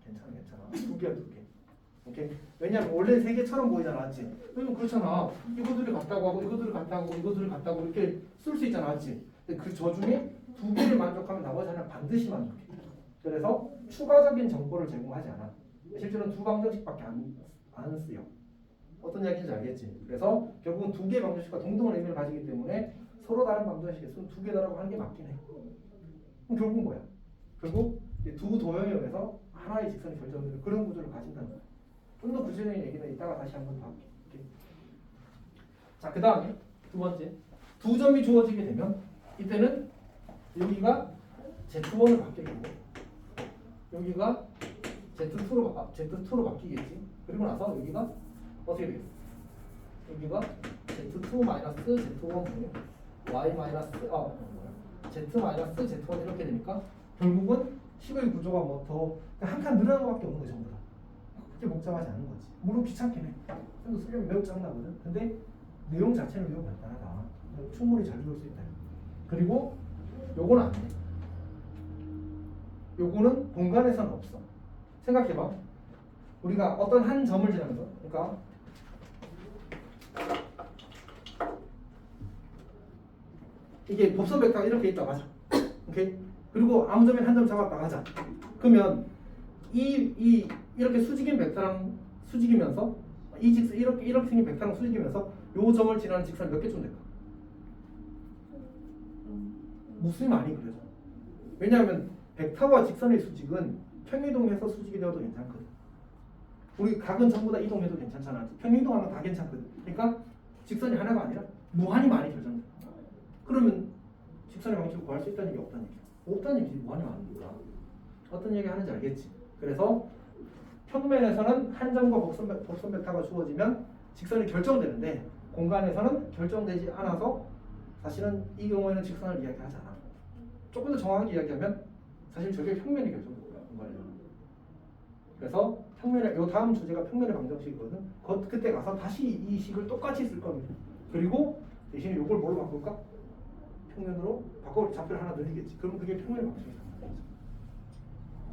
괜찮아. 두 개야, 두 개. 오케이. 왜냐면 원래 세 개처럼 보이잖아, 맞지? 왜냐면 그렇잖아. 이거들이 같다고 하고 이거들이 같다고 이거들이 같다고 이렇게 쓸 수 있잖아, 맞지? 근데 그 저 중에 두 개를 만족하면 나머지 하나는 반드시 만족해. 그래서 추가적인 정보를 제공하지 않아. 실제로는 두 방정식밖에 안 쓰여. 어떤 이야기인지 알겠지? 그래서 결국은 두 개의 방정식과 동등한 의미를 가지기 때문에 서로 다른 방정식의 수는 두 개다라고 하는 게 맞긴 해. 그럼 결국은 뭐야? 결국 이두 도형형에서 하나의 직선이 결정되는 그런 구조를 가진다는 거야. 좀 더 구체적인 얘기는 이따가 다시 한번 더 할게. 오케이. 자, 그 다음에 두 번째. 두 점이 주어지게 되면 이때는 여기가 Z1을 바뀌겠고 여기가 Z2로 바뀌겠지. 그리고 나서 여기가 어떻게 되겠어? 여기가 Z2 마이너스 Z1 분의 Y 마이너스 Z 마이너스 Z1 이렇게 되니까 결국은 식의 구조가 뭐 더 한 칸 늘어나는 것밖에 없는 거죠. 전부 다. 그렇게 복잡하지 않은 거지. 물론 귀찮긴 해. 쌤도 쓰려면 매우 짱나거든. 근데 내용 자체는 매우 간단하다. 충분히 잘 배울 수 있다. 그리고 요거는 안 돼. 요거는 공간에서는 없어. 생각해봐. 우리가 어떤 한 점을 지나면서, 그러니까 이게 법선 벡터가 이렇게 있다 맞아. 오케이. 그리고 아무 점에 한 점 잡았다 하자. 그러면 이렇게 수직인 벡터랑 수직이면서 이 직선 이렇게 생긴 벡터랑 수직이면서 요 점을 지나는 직선 몇 개쯤 될까? 무수히 많이 그려져. 왜냐하면 벡터와 직선의 수직은 평이동해서 수직이 되어도 괜찮거든. 우리 각은 전부 다 이동해도 괜찮잖아. 평이동하면 다 괜찮거든. 그러니까 직선이 하나가 아니라 무한히 많이 결정돼. 그러면 직선의 방식을 구할 수 있다는 얘기 없다는 얘기야. 없다는 얘기지. 무한히 많으니까. 어떤 얘기 하는지 알겠지? 그래서 평면에서는 한 점과 법선 벡터가 주어지면 직선이 결정되는데 공간에서는 결정되지 않아서 사실은 이 경우에는 직선을 이야기하지 않아. 조금 더 정확하게 이야기하면 사실 저게 평면이 결정되는 거야. 공간에는. 그래서 평면의 요 다음 주제가 평면의 방정식이거든. 그때 가서 다시 이 식을 똑같이 쓸 겁니다. 그리고 대신에 요걸 뭘로 바꿀까? 평면으로 바꿔 좌표를 하나 늘리겠지. 그럼 그게 평면의 방정식이다.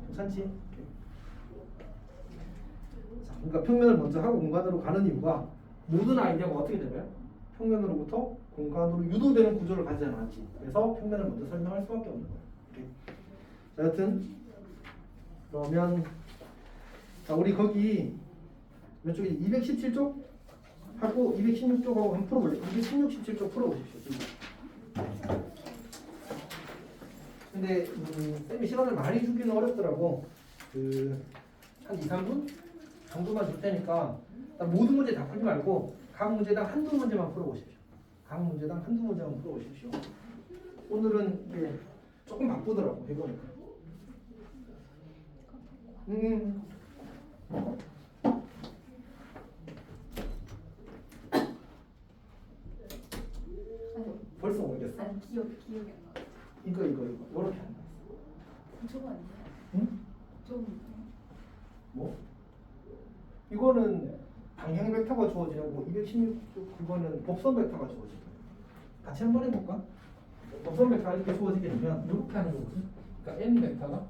괜찮지? 자, 그러니까 평면을 먼저 하고 공간으로 가는 이유가 모든 아이디어가 어떻게 되나요? 평면으로부터 공간으로 유도되는 구조를 가지지 않았지. 그래서 평면을 먼저 설명할 수밖에 없는 거야. 오케이. 자, 여튼 그러면 자, 우리 거기 몇 쪽이 217쪽 하고 216쪽하고 한번 풀어볼래? 216, 17쪽 풀어보십시오. 지금. 근데 쌤이 시간을 많이 주기는 어렵더라고. 한 2, 3분 정도만 줄 테니까 모든 문제 다 풀지 말고 각 문제당 한두 문제만 풀어보십시오. 각 문제당 한두 문제만 풀어보십시오. 오늘은 이제 조금 바쁘더라고 해보니까. 벌써 모르겠어. 아니 기억이 안 나. 이거 이렇게 안 나왔어. 저거 아니에요? 응? 좀 뭐? 이거는 방향 벡터가 주어지는 거 216쪽 그거는 법선 벡터가 주어지는 거야. 같이 한번 해볼까? 법선 벡터가 이렇게 주어지게 되면 이렇게 하는 거거든. 그러니까 n 벡터가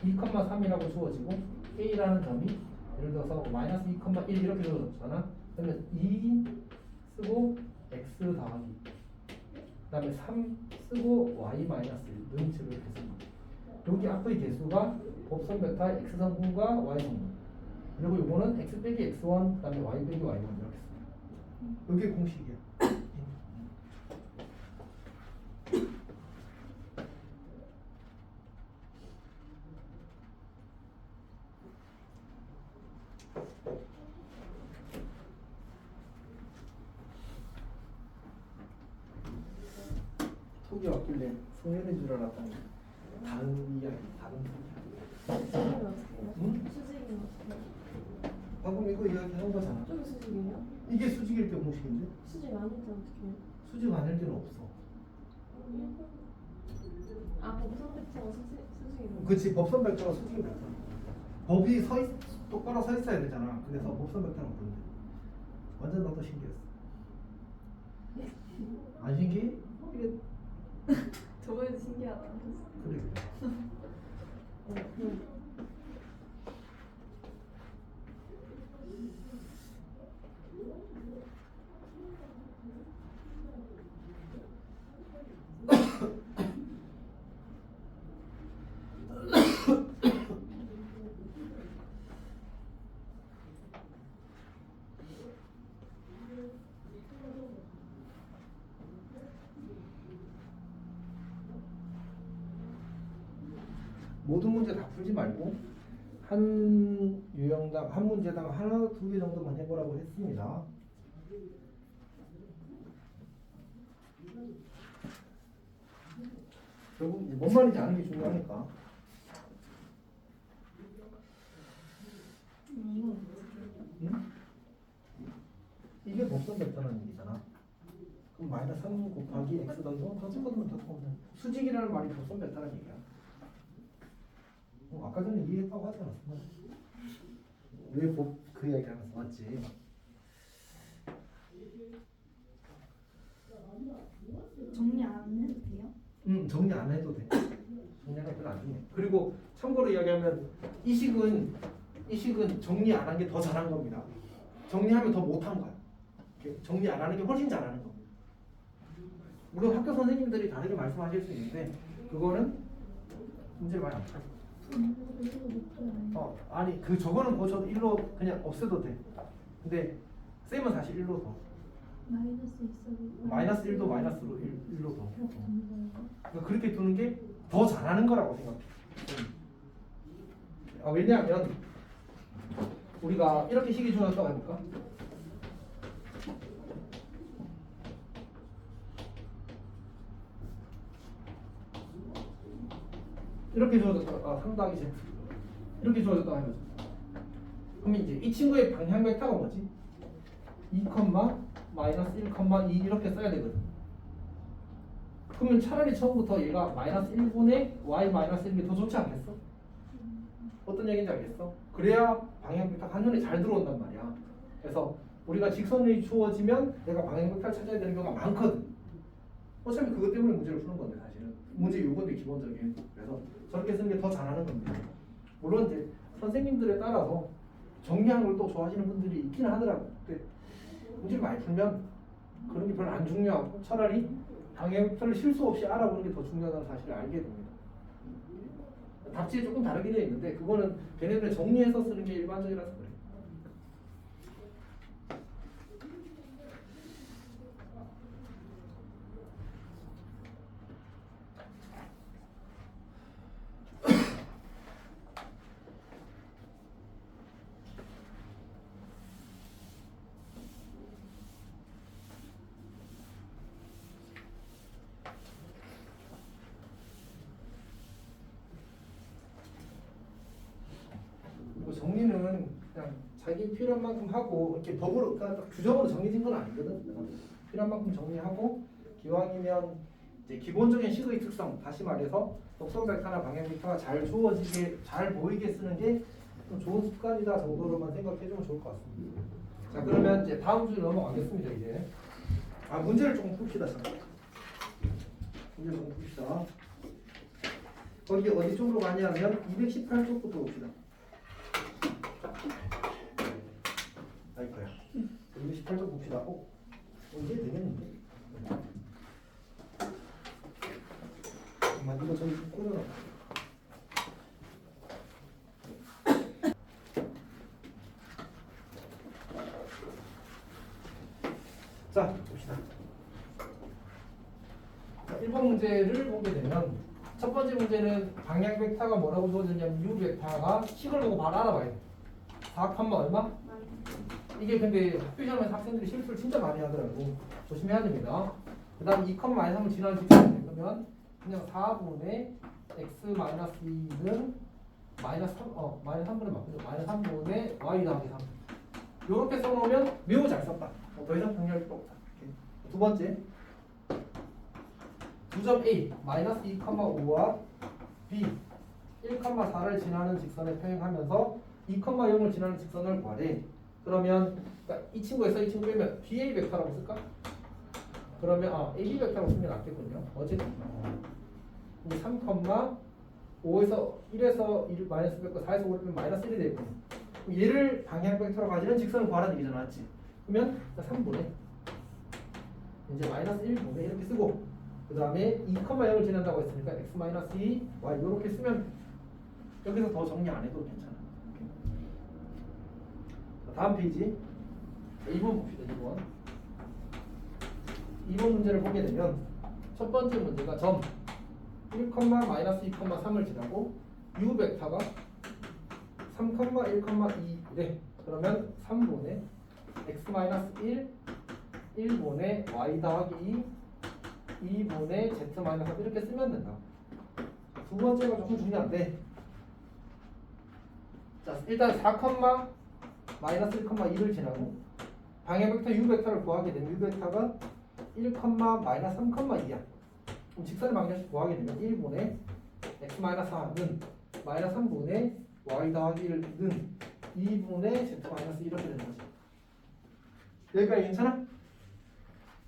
2,3이라고 주어지고 a라는 점이 예를 들어서 마이너스 2,1 이렇게 주어졌잖아. 그러면 2 쓰고 x 더하기 그 다음에 3 쓰고 y 마이너스 1 이런 식으로 이렇게 쓰는 거야. 여기 앞의 개수가 법선 벡터의 x성분과 y성분 그리고 요거는 x 빼기 x1 그 다음에 y 빼기 y1 이렇게 씁니다. 이게 공식이야. 톡이 왔길래 송현인 줄 알았더니 다른 이야기, 다른 소리야. 수직은 어떻게 해요? 응? 수직은 어떻게 해요? 방금 이거 이야기한 거잖아. 좀 수직이에요? 이게 수직일 때 공식인데 수직 아닐 때 어떻게 해요? 수직 아닐 때는 없어. 아, 법선 벡터가 수직이에요? 그치, 법선 벡터가 수직이 벡터. 법이 똑바로 서 있어야 되잖아. 그래서 법선 벡터는 그런데 완전 나도 신기했어. 안 신기해? 이게 저번에도 신기하다. 그래. 모든 문제 다 풀지 말고 한 유형당 한 문제당 하나 두 개 정도만 해보라고 했습니다. 결국 뭔 말인지 아는 게 중요하니까. 이거 응? 이게 복선 벡터라는 얘기잖아. 그럼 마이너스 3 곱하기 x 더하기 단수거든만 더 보면 수직이라는 말이 복선 벡터라는 얘기야. 아까 전에 이해했다고 하지 않았어? 왜그 이야기 하면서 맞지? 정리 안 해도 돼요? 정리 안 해도 돼. 정리하는 별로 안 중요해. 그리고 참고로 이야기하면 이 식은 정리 안 한 게 더 잘한 겁니다. 정리하면 더 못한 거야. 이렇게 정리 안 하는 게 훨씬 잘하는 거. 물론 학교 선생님들이 다르게 말씀하실 수 있는데 그거는 문제를 많이 안 풀어. 아니 그 저거는 고쳐도 1로 그냥 없애도 돼. 근데 쌤은 사실 1로 더. 마이너스 있어도 마이너스 1도 마이너스로 1로 더. 그러니까 그렇게 두는 게 더 잘하는 거라고 생각해. 왜냐하면 우리가 이렇게 식이 주어졌다고 해볼까? 이렇게 주어졌다. 3 더하기 z 이렇게 주어졌다고 해보자. 그러면 이제 이 친구의 방향 벡터가 뭐지? 2, 마이너스 1, 2 이렇게 써야 되거든. 그러면 차라리 처음부터 얘가 마이너스 1분의 y 마이너스 1이 더 좋지 않겠어? 어떤 얘기인지 알겠어? 그래야 방향 벡터가 한눈에 잘 들어온단 말이야. 그래서 우리가 직선이 주어지면 내가 방향 벡터를 찾아야 되는 경우가 많거든. 어차피 그것 때문에 문제를 푸는 건데 사실은 문제 요건도 기본적인. 그래서 저렇게 쓰는 게 더 잘하는 겁니다. 물론 이제 선생님들에 따라서 정리하는 걸 또 좋아하시는 분들이 있긴 하더라고. 근데 문제를 많이 풀면 그런 게 별로 안 중요하고 차라리 방향 벡터를 실수 없이 알아보는 게 더 중요하다는 사실을 알게 됩니다. 답지에 조금 다르게 되어 있는데 그거는 걔네들 정리해서 쓰는 게 일반적이라서 그래. 정리는 그냥 자기 필요한 만큼 하고 이렇게 법으로 그러니까 규정으로 정해진 건 아니거든. 그래서 필요한 만큼 정리하고 기왕이면 이제 기본적인 식의 특성 다시 말해서 독성 벡터나 방향 벡터가 잘 주어지게 잘 보이게 쓰는 게 좀 좋은 습관이다 정도로만 생각해주면 좋을 것 같습니다. 자 그러면 이제 다음 주에 넘어가겠습니다. 이제 문제를 조금 풉시다. 문제 조금 풉시다. 거기 어디 쪽으로 가냐면 218쪽부터 봅시다. 아이고야. 218쪽 봅시다. 이게 되겠는데? 잠깐만 이거 저기 꽂아놔. 자 봅시다. 자, 1번 문제를 보게 되면 첫 번째 문제는 방향 벡터가 뭐라고 주어졌냐면 u 벡터가 식을 보고 바로 알아봐야 돼. 4, 얼마? 이게 근데 학교 시험에서 학생들이 실수를 진짜 많이 하더라고. 조심해야 됩니다. 그 다음 2,-3을 지나는 직선이 그러면 그냥 4분의 x-2는 마이너스 3분의 맞죠? 마이너스 3분의 y 더하기 3. 요렇게 써놓으면 매우 잘 썼다. 더 이상 정리할 필요 없다. 이렇게. 두 번째 2점 A 마이너스 2,5와 B 1,4를 지나는 직선을 평행하면서 2,0을 지나는 직선을 구하래. 그러면 그러니까 이 친구에서 이 친구 빼면 BA 벡터라고 쓸까? 그러면 AB 벡터라고 쓰면 낫겠군요. 어쨌든 3,5에서 1에서 1 마이너스 100과 4에서 5를 빼면 마이너스 1이 되겠군요. 얘를 방향 벡터로 가지는 직선을 구하라는 얘기잖아, 맞지? 그러면 3분의 이제 마이너스 1분의 이렇게 쓰고 그 다음에 2,0을 지난다고 했으니까 x-2 y 이렇게 쓰면 여기서 더 정리 안 해도 괜찮아. 다음 페이지 2번 봅시다. 2번 문제를 보게 되면 첫 번째 문제가 점 1, -2,3을 지나고 u 벡터가 3, 1,2래. 그러면 3분의 x-1 1분의 y 더하기 2 2분의 z-3 이렇게 쓰면 된다. 두 번째가 조금 중요한데, 자 일단 4,-1,2를 지나고 방향 벡터 u 벡터를 구하게 되면 u 벡터가 1,-3,2야. 그럼 직선의 방정식 구하게 되면 1분의 x-4는 마이너스 3분의 y 더하기 1는 2분의 z-1 이렇게 되는 거지. 여기까지 괜찮아?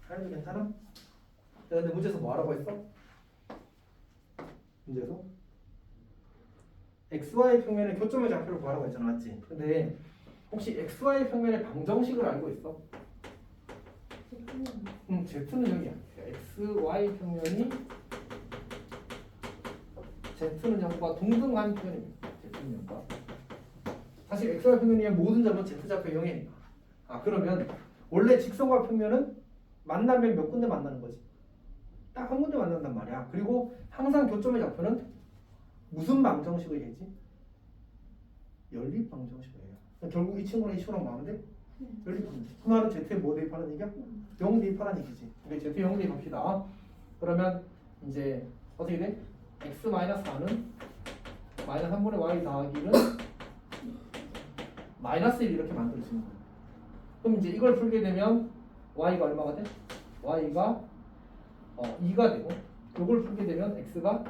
하나도 괜찮아? 근데 문제에서 뭐 하라고 했어? 문제에서 xy 평면의 교점의 좌표를 구하라고 했잖아, 맞지? 근데 혹시 xy 평면의 방정식을 알고 있어? z는 여기야. xy 평면이 z는 0과 동등한 표현입니다. z는 0과. 사실 xy 평면의 모든 점은 z좌표 0이니까. 그러면 원래 직선과 평면은 만나면 몇 군데 만나는 거지? 딱 한 군데 만난단 말이야. 그리고 항상 교점의 좌표는 무슨 방정식을 얘기지? 연립 방정식이에요. 결국 이 친구랑 이 친구랑 뭐하는데? 연립 방정식. 그 말은 z에 뭐 대입하는 얘기야? 0 대입하는 얘기지. 우리 z 0 대입합시다. 그러면 이제 어떻게 돼? x-4는 마이너스 3분의 y 더하기는 마이너스 1 이렇게 만들 수 있는 거예요. 그럼 이제 이걸 풀게 되면 y가 얼마가 돼? y가 2가 되고, 이걸 풀게 되면 x가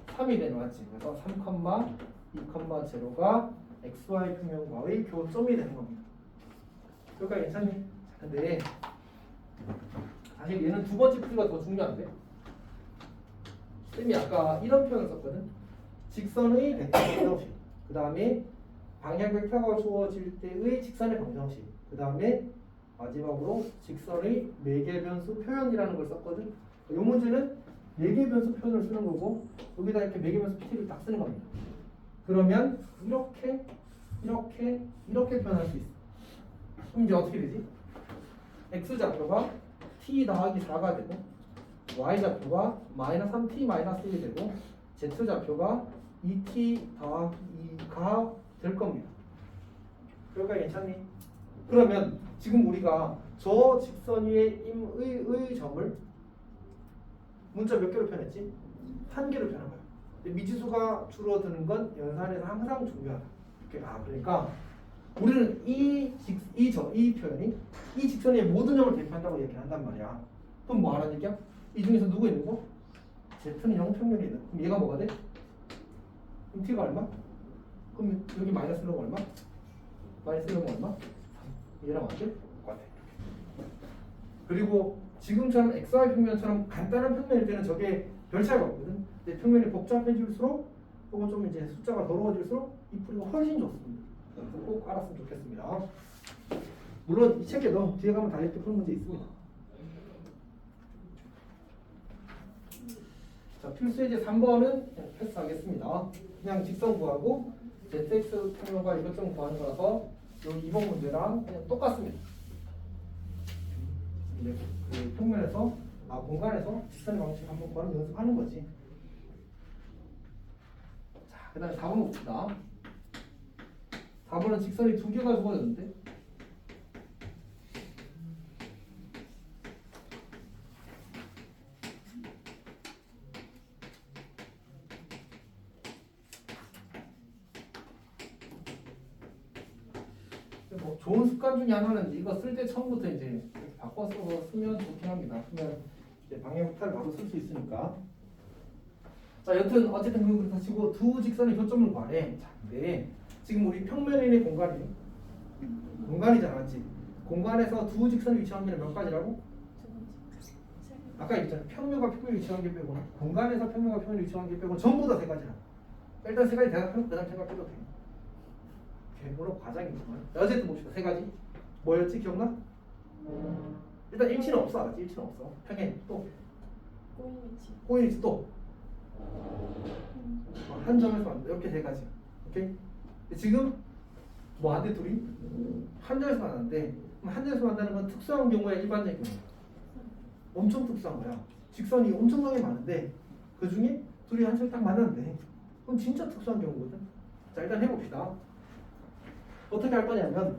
3이 되는 거지. 그래서 3,2,0가 xy 평면과의 교점이 되는 겁니다. 여기까지 괜찮니? 근데 사실 얘는 두 번째 풀이가 더 중요한데, 쌤이 아까 이런 표현을 썼거든. 직선의 벡터 방정식, 그 다음에 방향 벡터가 주어질 때의 직선의 방정식, 그 다음에 마지막으로 직선의 매개 변수 표현이라는 걸 썼거든. 이 문제는 매개 변수 표현을 쓰는 거고, 여기다 이렇게 매개 변수 p를 딱 쓰는 겁니다. 그러면 이렇게 표현할 수 있어. 그럼 이제 어떻게 되지? x 좌표가 t 더하기 4가 되고, y 좌표가 마이너스 3t 마이너스 1이 되고, z 좌표가 2t 더하기 2가 될 겁니다. 여기까지 괜찮니? 그러면 지금 우리가 저 직선 위에 임의 점을 문자 몇 개로 표현했지? 한 개로 표현한 거야. 근데 미지수가 줄어드는 건 연산에서 항상 중요하다. 그러니까 우리는 이 표현이 이 직선 위에 모든 점을 대입한다고 얘기한단 말이야. 그럼 뭐 하라는 얘기야? 이 중에서 누구 있는 거? z는 0평면이 있는 거. 그럼 얘가 뭐가 돼? 그럼 t가 얼마? 그럼 여기 마이너스 1은 얼마? 마이너스 1은 얼마? 얘랑 어때? 똑같아. 그리고 지금처럼 xy 평면처럼 간단한 평면일 때는 저게 별 차이가 없거든. 근데 평면이 복잡해질수록 혹은 좀 이제 숫자가 더러워질수록 이 풀이가 훨씬 좋습니다. 그래서 꼭 알았으면 좋겠습니다. 물론 이 책에도 뒤에 가면 다 이렇게 푸는 문제 있습니다. 자, 필수 이제 3번은 그냥 패스하겠습니다. 그냥 직선 구하고 zx 평면과 이것 구하는 거라서 여기 2번 문제랑 그냥 똑같습니다. 이제 그 평면에서 공간에서 직선의 방식 한번 구하는 연습하는 거지. 자, 그다음에 4번 봅시다. 4번은 직선이 두 개가 주어졌는데 뭐 좋은 습관 중에 하나는 이거 쓸 때 처음부터 이제 이렇게 바꿔서 쓰면 좋긴 합니다. 그러면 이제 방향 벡터를 바로 쓸 수 있으니까. 자, 여튼 어쨌든 그렇다 치고 두 직선의 교점을 구하래. 자, 근데 지금 우리 평면의 공간이잖아, 맞지? 공간에서 두 직선이 위치한 게 몇 가지라고? 아까 얘기했잖아. 평면과 평면이 위치한 게 빼고 공간에서 평면과 평면이 위치한 게 빼고 전부 다 세 가지라. 일단 세 가지 대답하면 그다음 생각해도 돼. 괴물어 과장이지만 어쨌든 봅시다. 세 가지 뭐였지? 기억나? 일단 일치는 없어. 알았지? 일치는 없어. 평행 또 꼬인 위치 또 한 점에서 만다. 이렇게 세 가지. 오케이? 지금 뭐 안 돼 둘이? 한 점에서 만났는데 한 점에서 만나는 건 특수한 경우에 일반적인 경우. 엄청 특수한 거야. 직선이 엄청나게 많은데 그 중에 둘이 한 점 딱 만났는데 그럼 진짜 특수한 경우거든. 자 일단 해봅시다. 어떻게 할 거냐면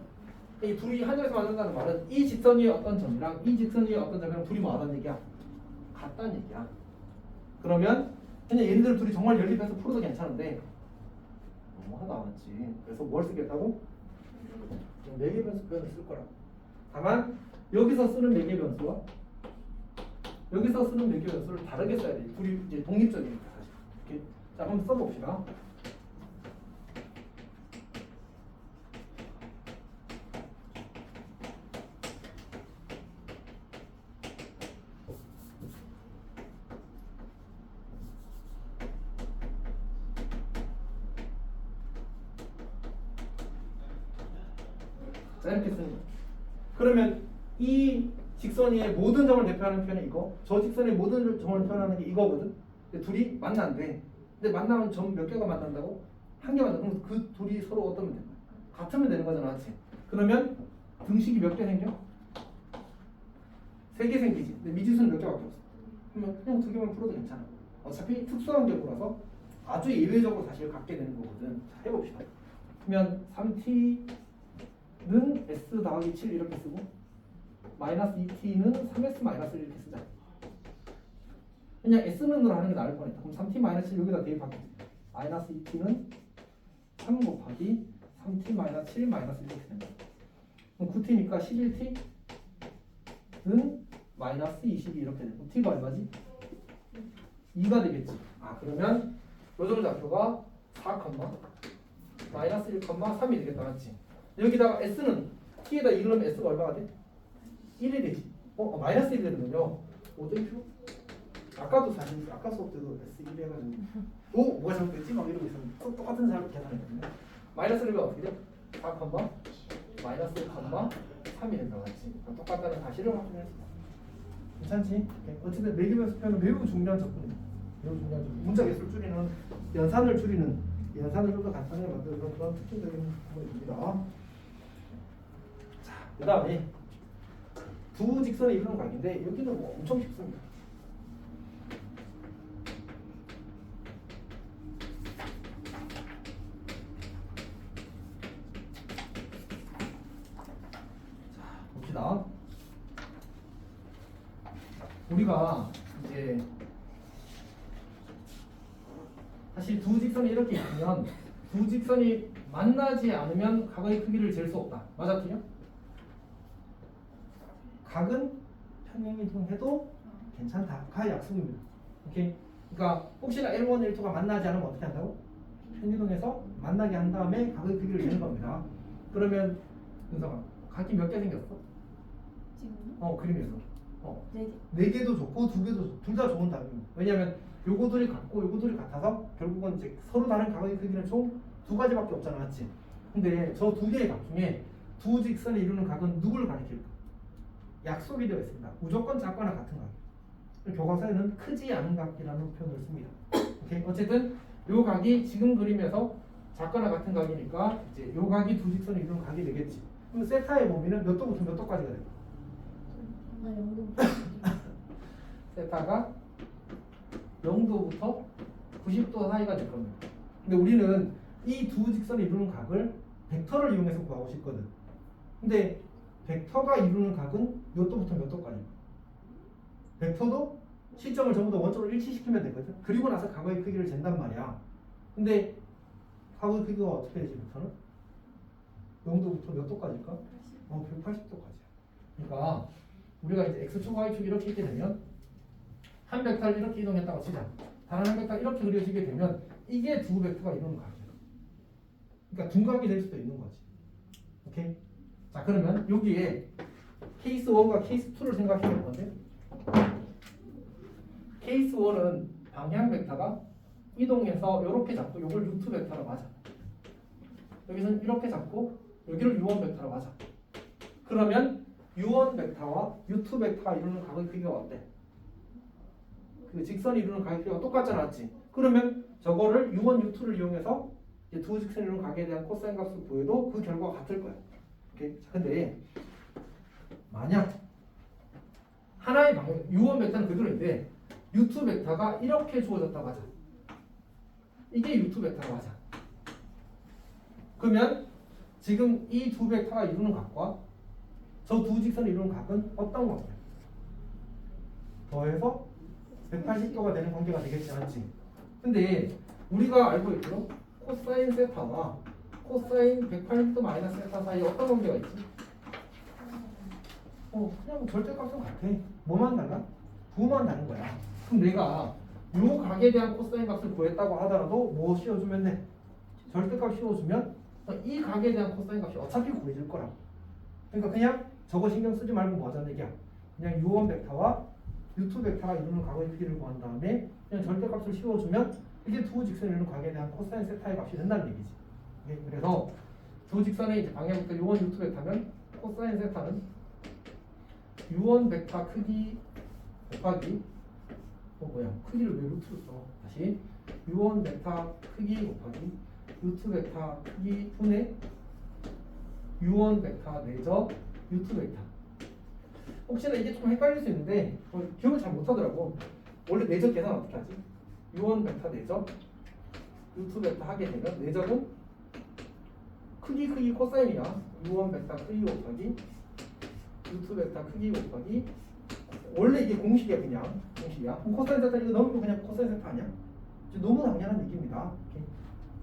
이 둘이 하늘에서 만난다는 말은 이 직선 위에 어떤 점이랑 이 직선 위에 어떤 점이랑 둘이 뭐 하다는 얘기야? 같다는 얘기야. 그러면 그냥 얘네들 둘이 정말 연립해서 풀어도 괜찮은데 너무하다 맞지? 그래서 뭘 쓰겠다고? 매개 변수 표현을 쓸 거라. 다만 여기서 쓰는 매개 변수와 여기서 쓰는 매개 변수를 다르게 써야 돼. 둘이 이제 독립적이니까 사실. 이렇게 자 한번 써봅시다. 자 이렇게 쓰는 거야. 그러면 이 직선 위의 모든 점을 대표하는 표현이 이거, 저 직선의 모든 점을 표현하는 게 이거거든. 근데 둘이 만난대. 근데 만나면 점 몇 개가 만난다고? 한 개 만나. 그럼 그 둘이 서로 어떠면 되는 거야? 같으면 되는 거잖아, 맞지? 그러면 등식이 몇 개 생겨? 3개 생기지. 근데 미지수는 몇 개밖에 없어. 그러면 그냥 2개만 풀어도 괜찮아. 어차피 특수한 경우라서 아주 예외적으로 사실 갖게 되는 거거든. 자, 해봅시다. 그러면 3t는 s 더하기 7 이렇게 쓰고 마이너스 2t는 3s 마이너스 이렇게 쓰자. 그냥 s는으로 하는 게 나을 뻔했다. 그럼 3t 마이너스 7 여기다 대입하면 마이너스 2t는 3 곱하기 3t 마이너스 7 마이너스 이렇게 된다. 그럼 9t니까 11t는 마이너스 22 이렇게 되고 t가 얼마지? 2가 되겠지. 아 그러면 요점 좌표가 4, 마이너스 1, 3이 되겠다, 맞지? 여기다가 s는 t에다 2 넣으면 s가 얼마가 돼? 1이 되지. 마이너스 1이 되는군요. 5점 아까도 사실 아까 수업 때도 S1 해가지고 뭐가 잘못됐지? 막 이러고 있었는데 똑같은 사람 계산했거든요. 마이너스 1가 어떻게 돼? 4, 마이너스 1, 3이 된다, 맞지? 똑같다는 사실을 확인할 수 있어. 괜찮지? 어쨌든 매기변수 표현은 매우 중요한 접근입니다. 매우 중요한 접근. 문자 개수를 줄이는 연산을 줄이는 연산을 좀 더 간단하게 만드는 그런 특징적인 부분입니다. 자, 그 다음에 두 직선의 이루는 각인데 여기는 뭐 엄청 쉽습니다. 자, 봅시다. 우리가 이제 사실 두 직선이 이렇게 있으면 두 직선이 만나지 않으면 각의 크기를 잴 수 없다. 맞아, 틀려? 각은 평행이동해도 괜찮다가 약속입니다. 오케이? 그러니까 혹시나 L1, L2가 만나지 않으면 어떻게 한다고? 평행이동해서 만나게 한 다음에 각의 크기를 재는 겁니다. 그러면 윤서가 각이 몇 개 생겼어? 지금요? 그림에서 4개. 4개도 좋고 2개도 좋고 둘 다 좋은 답입니다. 왜냐하면 요거들이 같고 요거들이 같아서 결국은 이제 서로 다른 각의 크기는 총 2가지밖에 없잖아, 맞지? 근데 저 2개의 각 중에 두 직선이 이루는 각은 누구를 가리킬까? 약속이 되어 있습니다. 무조건 작거나 같은 각. 교과서에는 크지 않은 각이라는 표현을 씁니다. 오케이? 어쨌든 요 각이 지금 그림에서 작거나 같은 각이니까 이제 요 각이 두 직선이 이루는 각이 되겠지. 그럼 세타의 범위는 몇 도부터 몇 도까지가 될까? 나 영동. 세타가 0도부터 90도 사이가 될 겁니다. 근데 우리는 이 두 직선이 이루는 각을 벡터를 이용해서 구하고 싶거든. 근데 벡터가 이루는 각은 몇 도부터 몇 도까지? 벡터도 시점을 전부 다 원점으로 일치시키면 되거든. 그리고 나서 각의 크기를 잰단 말이야. 근데 각의 크기가 어떻게 되지, 벡터는? 0도부터 몇 도까지일까? 180도까지야. 그러니까 우리가 이제 x축, y축 이렇게 있게 되면 한 벡터를 이렇게 이동했다고 치자. 다른 한 벡터가 이렇게 그려지게 되면 이게 두 벡터가 이루는 각이야. 그러니까 둔각이 될 수도 있는 거지. 오케이? 자, 그러면 여기에 케이스 1과 케이스 2를 생각해 볼 건데, 케이스 1은 방향 벡터가 이동해서 이렇게 잡고 이걸 루트 벡터로 맞아. 여기서는 이렇게 잡고 여기를 u1 벡터로 맞아. 그러면 u1 벡터와 u2 벡터가 이루는 각의 크기가 어때? 그 직선이 이루는 각의 크기가 똑같잖아, 맞지? 그러면 저거를 u1, u2를 이용해서 이제 두 직선이 이루는 각에 대한 코사인 값을 구해도 그 결과가 같을 거야. 오케이? 자, 근데 만약 하나의 방향 u1 벡터는 그대로인데 u2 벡터가 이렇게 주어졌다 맞아. 이게 U2 벡터라고 하자. 그러면 지금 이 두 벡터가 이루는 각과 저 두 직선이 이루는 각은 어떤 관계? 더해서 180도가 되는 관계가 되겠지 않지? 근데 우리가 알고 있기로 코사인 세타와 코사인 180도 마이너스 세타 사이에 어떤 관계가 있지? 그냥 절대값은 같아. 뭐만 달라? 부만 다른 거야. 그럼 내가 요 각에 대한 코사인 값을 구했다고 하더라도 뭐 씌워주면 돼? 절대값 씌워주면 이 각에 대한 코사인 값이 어차피 구해질 거라고. 그러니까 그냥 저거 신경 쓰지 말고 뭐 하자는 얘기야. 그냥 U1 벡터와 U2 벡터가 이루는 각의 크기를 구한 다음에 그냥 절대값을 씌워주면 이게 두 직선이 이루는 각에 대한 코사인 세타의 값이 된다는 얘기지. 네, 그래서 두 직선의 이제 방향부터 U1, U2 벡터면 코사인 세타는 U1 벡터 크기 곱하기 크기를 왜 루트로 써? 다시 U1 벡터 크기 곱하기 U2 벡터 크기 분의 U1 벡터 내적 U2 벡터. 혹시나 이게 좀 헷갈릴 수 있는데 기억을 잘 못하더라고. 원래 내적 계산 어떻게 하지? U1 벡터 내적 U2 벡터 하게 되면 내적은 크기 코사인이야. U1 벡터 크기 곱하기 U2 벡터 크기 곱하기 원래 이게 공식이야. 그냥 공식이야. 그럼 코사인 세타 이거 넣으면 그냥 코사인 세타 아니야? 너무 당연한 얘기입니다.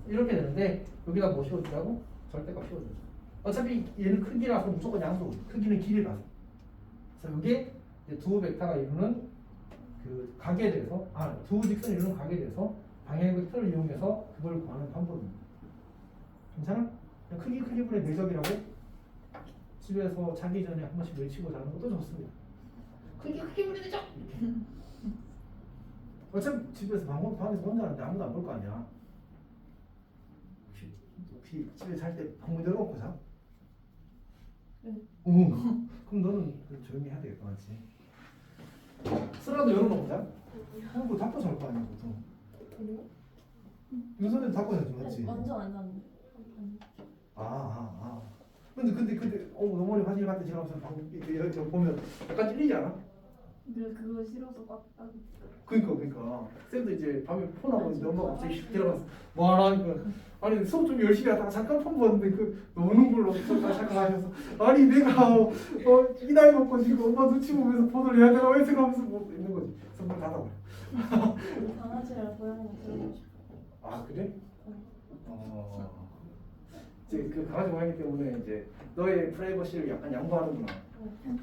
이렇게 되는데 여기다 뭐 씌워주자고? 절대값 씌워주자. 어차피 얘는 크기라서 무조건 양수. 크기는 길이라서. 그래서 이게 이제 두 벡터가 이루는 그 각에 대해서 두 직선이 이루는 각에 대해서 방향 벡터를 이용해서 그걸 구하는 방법입니다. 괜찮아? 크기 분의 내적이라고 집에서 자기 전에 한 번씩 외치고 자는 것도 좋습니다. 크기 분의 내적. 어차피 집에서 방에서 혼자 하는데 아무도 안 볼 거 아니야. 혹시 집에 잘 때 방문 열어놓고 자? 네. 그럼 너는 조용히 해야 되겠다, 맞지? 쓰라도 열어놓고 자? 그거 닫고 잘 거 아니야, 보통. 그리고? 요새는 닫고 자지, 맞지? 완전 안 하는데. 근데 너무 머리 화질 같은 지나면서 방금 이렇게 보면 약간 찔리지 않아? 그거 싫어서 꽉 그러니까 쌤도 이제 밤에 폰 하고 있는데 엄마가 갑자기 슉 들어가서 뭐 하라니까 아니 수업 좀 열심히 하다가 잠깐 폰 보는데 그 노는 걸로 잠깐 하셔서 아니 내가 이 나이 먹고 지금 엄마 눈치 보면서 폰을 해야 되나 왜 생각하면서 뭐 있는 거지. 선물 닫아버려. 강아지랑 고양이랑 들어보고 싶어. 아 그래? 이제 그 강아지 고양이 때문에 이제 너의 프라이버시를 약간 양보하는구나.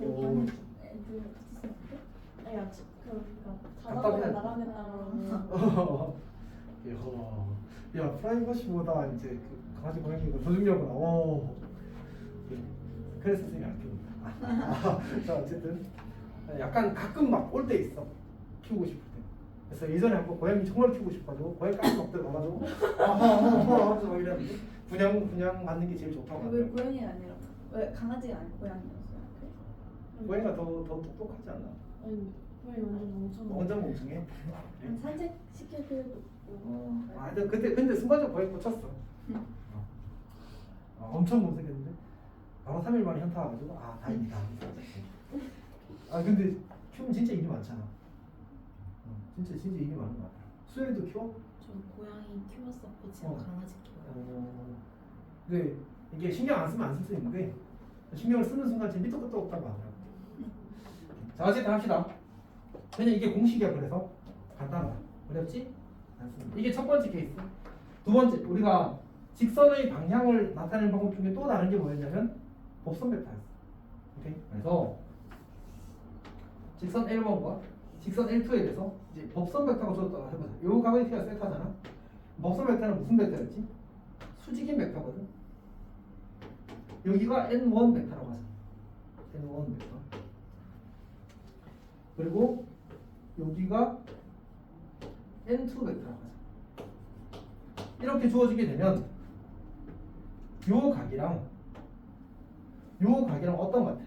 오. 애들 같이 있었는데? 아니 아침 그러니까 답답해. 자다가 나가겠다고 야 프라이버시보다 이제 그 강아지 고양이가 더 중요하구나. 그래서 선생님이 안 키운다. 자 어쨌든 약간 가끔 막 올 때 있어. 키우고 싶을 때. 그래서 예전에 한번 고양이 정말 키우고 싶어가지고 고양이 가스 막 들어가가지고 하면서 막 이랬는데 분양 받는 게 제일 좋다고 왜 하더라고요. 고양이가 아니라 왜 강아지가 아니고 고양이였어요? 고양이가 더 똑똑하지 않나? 아니 고양이 완전 멍청해. 완전 멍청해. 산책 시킬 때도 없고. 근데 순간적으로 고양이 꽂혔어. 엄청 멍청했는데 바로 3일 만에 현타 와가지고 다행이다. 근데 키우면 진짜 일이 많잖아. 진짜 일이 많은 것 같아. 수현이도 키워? 저 고양이 키웠었고 지금 강아지 키워요. 근데 이게 신경 안 쓰면 안 쓸 수 있는데 신경을 쓰는 순간 진짜 밑도 끝도 없다고 하더라고. 자 어쨌든 합시다. 그냥 이게 공식이야. 그래서 간단하다. 어렵지? 않습니다. 이게 첫 번째 케이스. 두 번째 우리가 직선의 방향을 나타내는 방법 중에 또 다른 게 뭐였냐면 법선 벡터였어. 오케이? 그래서 직선 L1과 직선 L2에 대해서 이제 법선 벡터가 주어졌다고 해보자. 요 각의 키가 세타잖아. 법선 벡터는 무슨 벡터였지? 수직인 벡터거든. 여기가 N1 벡터라고 하자. N1 벡터. 그리고 여기가 N2 벡터라고 하자. 이렇게 주어지게 되면 요 각이랑 어떤 것 같아?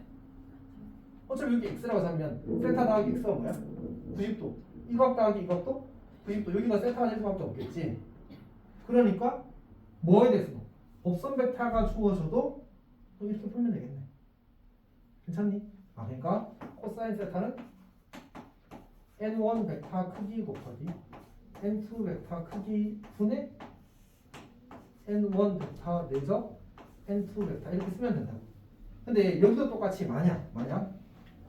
어차피 여기 x라고 하면 세타 더하기 x가 뭐야? 90도. 이 각 더하기 이각도 90도. 여기가 세타가 될 수밖에 없겠지. 그러니까 뭐에 대해서 법선 벡터가 주어져도 이렇게 풀면 되겠네. 괜찮니? 그러니까 코사인 세타는 n1 벡터 크기 곱하기 n2 벡터 크기 분의 n1 벡터 내적 n2 벡터 이렇게 쓰면 된다고. 근데 여기도 똑같이 만약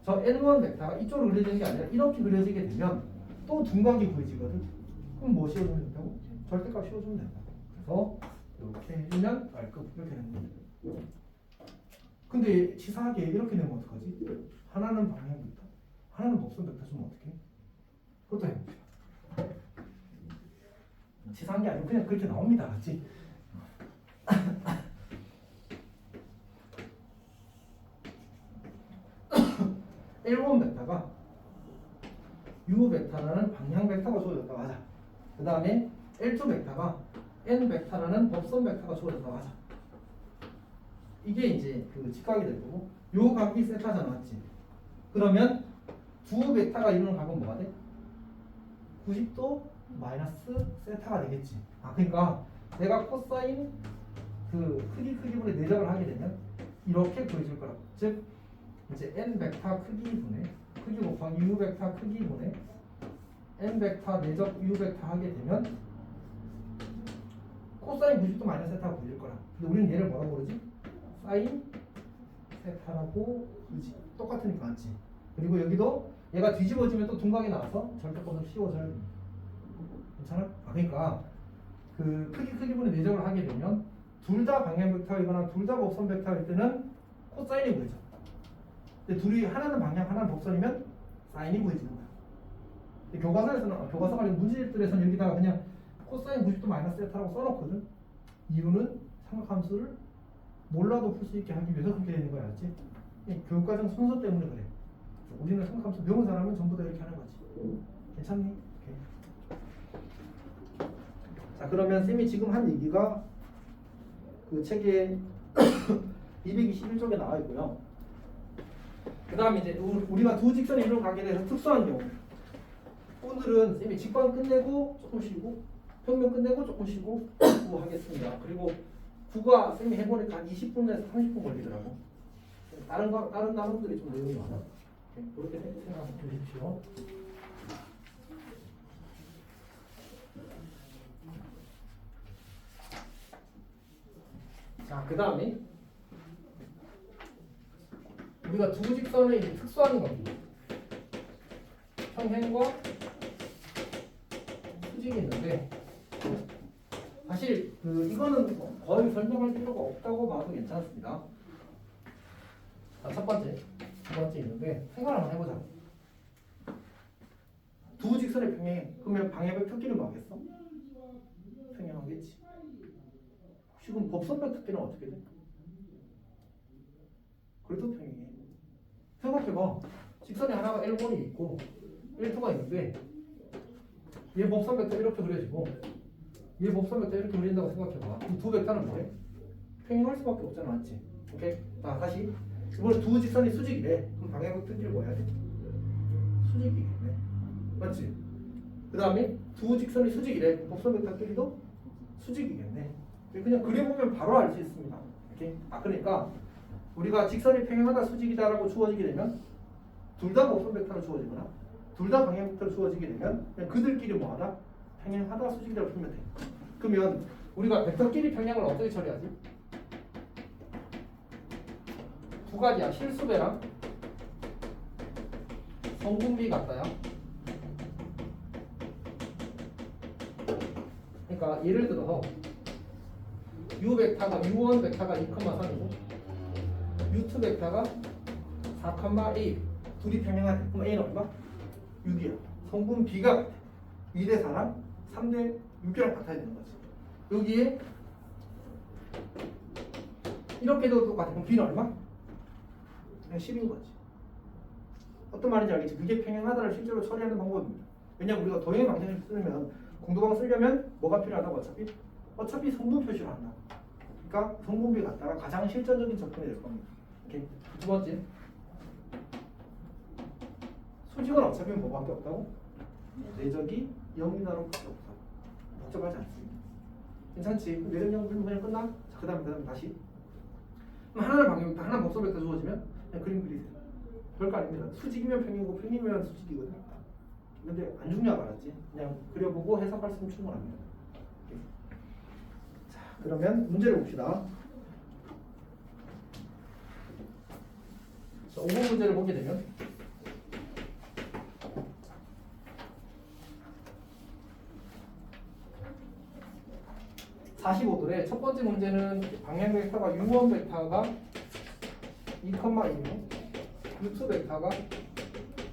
저 n1 벡터가 이쪽으로 그려지는 게 아니라 이렇게 그려지게 되면 또 둔각이 보여지거든. 그럼 뭐 씌워주면 된다고? 절대값 씌워주면 된다고. 그래서 이렇게 해주면 R급 이렇게 되는 거야. 근데 치사하게 이렇게 되면 어떡하지? 하나는 방향 벡터, 하나는 법선 벡터 주면 어떡해? 그것도 해봅시다. 치사한 게 아니고 그냥 그렇게 나옵니다. 맞지? L1 벡터가 U 벡터라는 방향 벡터가 주어졌다고 하자. 그 다음에 L2 벡터가 N 벡터라는 법선 벡터가 주어졌다고 하자. 이게 이제 그 직각이 될 거고, 요 각이 세타잖아, 맞지? 그러면 두 벡터가 이루는 각은 뭐가 돼? 90도 마이너스 세타가 되겠지. 아, 그러니까 내가 코사인 그 크기분의 내적을 하게 되면 이렇게 보여줄 거라고. 즉 이제 n 벡터 크기분의 크기 곱하기 u 벡터 크기분의 n 벡터 내적 u 벡터 하게 되면 코사인 90도 마이너스 세타가 보여줄 거라. 근데 우리는 얘를 뭐라고 부르지? 사인 세타라고 부르지. 똑같으니까 맞지? 그리고 여기도 얘가 뒤집어지면 또 둔각이 나와서 절대값을 씌워줘야 돼. 괜찮아? 아, 그러니까 그 크기분의 내적을 하게 되면 둘 다 방향 벡터이거나 둘 다 법선 벡터일 때는 코사인이 보이죠. 근데 둘이 하나는 방향, 하나는 법선이면 사인이 보여지는 거야. 근데 교과서가 아니고 문제집들에서는 여기다가 그냥 코사인 90도 마이너스 세타라고 써놓거든. 이유는 삼각함수를 몰라도 풀 수 있게 하기 위해서 그렇게 되는 거야, 알지? 교육과정 순서 때문에 그래. 우리는 삼각함수 배운 사람은 전부 다 이렇게 하는 거지. 괜찮니? 오케이. 자, 그러면 쌤이 지금 한 얘기가 그 책에 221쪽에 나와 있고요. 그 다음에 이제 우리가 두 직선의 이루는 각에 대해서 특수한 경우, 오늘은 쌤이 직관 끝내고 조금 쉬고 평면 끝내고 조금 쉬고 하겠습니다. 그리고 국어 쌤이 해보니까 한 20분에서 30분 걸리더라고. 다른 나름들이 좀 내용이 많아. 그렇게 생각해 주십시오. 자, 그 다음에 우리가 두 직선의 이제 특수한 겁니다. 평행과 수직이 있는데 사실 이거는 거의 설명할 필요가 없다고 봐도 괜찮습니다. 자, 첫 번째, 두 번째 있는데 생각을 한번 해보자. 두 직선의 평행, 그러면 방향의 특기는 뭐겠어? 평행하겠지. 지금 법선배 특기는 어떻게 돼? 그래도 평행해. 생각해봐. 직선이 하나가 L1이 있고 L2가 있는데 얘 법선 벡터 이렇게 그려지고 얘 법선 벡터 이렇게 그린다고 생각해봐. 그럼 두 벡터는 뭐해? 평행할 수밖에 없잖아, 맞지? 오케이? 자, 다시 이번에 두 직선이 수직이래. 그럼 방향의 특기를 뭐 해야 돼? 수직이겠네, 맞지? 그 다음에 두 직선이 수직이래. 그럼 법선 벡터 끼리도 수직이겠네. 그냥 그려보면 바로 알 수 있습니다. 오케이? 아, 그러니까 우리가 직선이 평행하다 수직이다라고 주어지게 되면 둘 다 법선 벡터로 주어지거나 둘 다 방향 벡터로 주어지게 되면 그냥 그들끼리 뭐하다? 평행하다 수직이라고 풀면 돼. 그러면 우리가 벡터끼리 평행을 어떻게 처리하지? 두 가지야. 실수배랑 성분비 같다야. 그러니까 예를 들어서 U 벡터가 U1 벡터가 2,3이고 U2 벡터가 4,A 둘이 평행하대. 그럼 A는 얼마? 6이야. 성분 B가 2대 4랑 3대 6이랑 같아야 되는 거지. 여기에 이렇게도 똑같아. 그럼 B는 얼마? 그냥 10인 거지. 어떤 말인지 알겠지? 그게 평행하다를 실제로 처리하는 방법입니다. 왜냐면 우리가 도형의 방정식을 쓰려면 공도방 쓰려면 뭐가 필요하다고 어차피 성분 표시를 한다. 그러니까 성분비 갖다가 가장 실전적인 접근이 될 겁니다. 오케이. 두 번째, 수직은 어차피 뭐밖에 없다고? 내적이 0이나로 밖에 없다고. 복잡하지 않습니다. 괜찮지? 내적 0 그냥 끝나? 자, 그 다음에 다시. 그럼 하나는 방향, 하나는 법선 벡터 주어지면 그냥 그림 그리세요. 별거 아닙니다. 수직이면 평행이고 평행이면 수직이거든. 근데 안 중요한 거 알았지? 그냥 그려보고 해석할 수 있으면 충분합니다. 자, 그러면 문제를 봅시다. 자, 5번 문제를 보게 되면 45도래. 첫 번째 문제는 방향 벡터가 u1 벡터가 2,1이고 u2 벡터가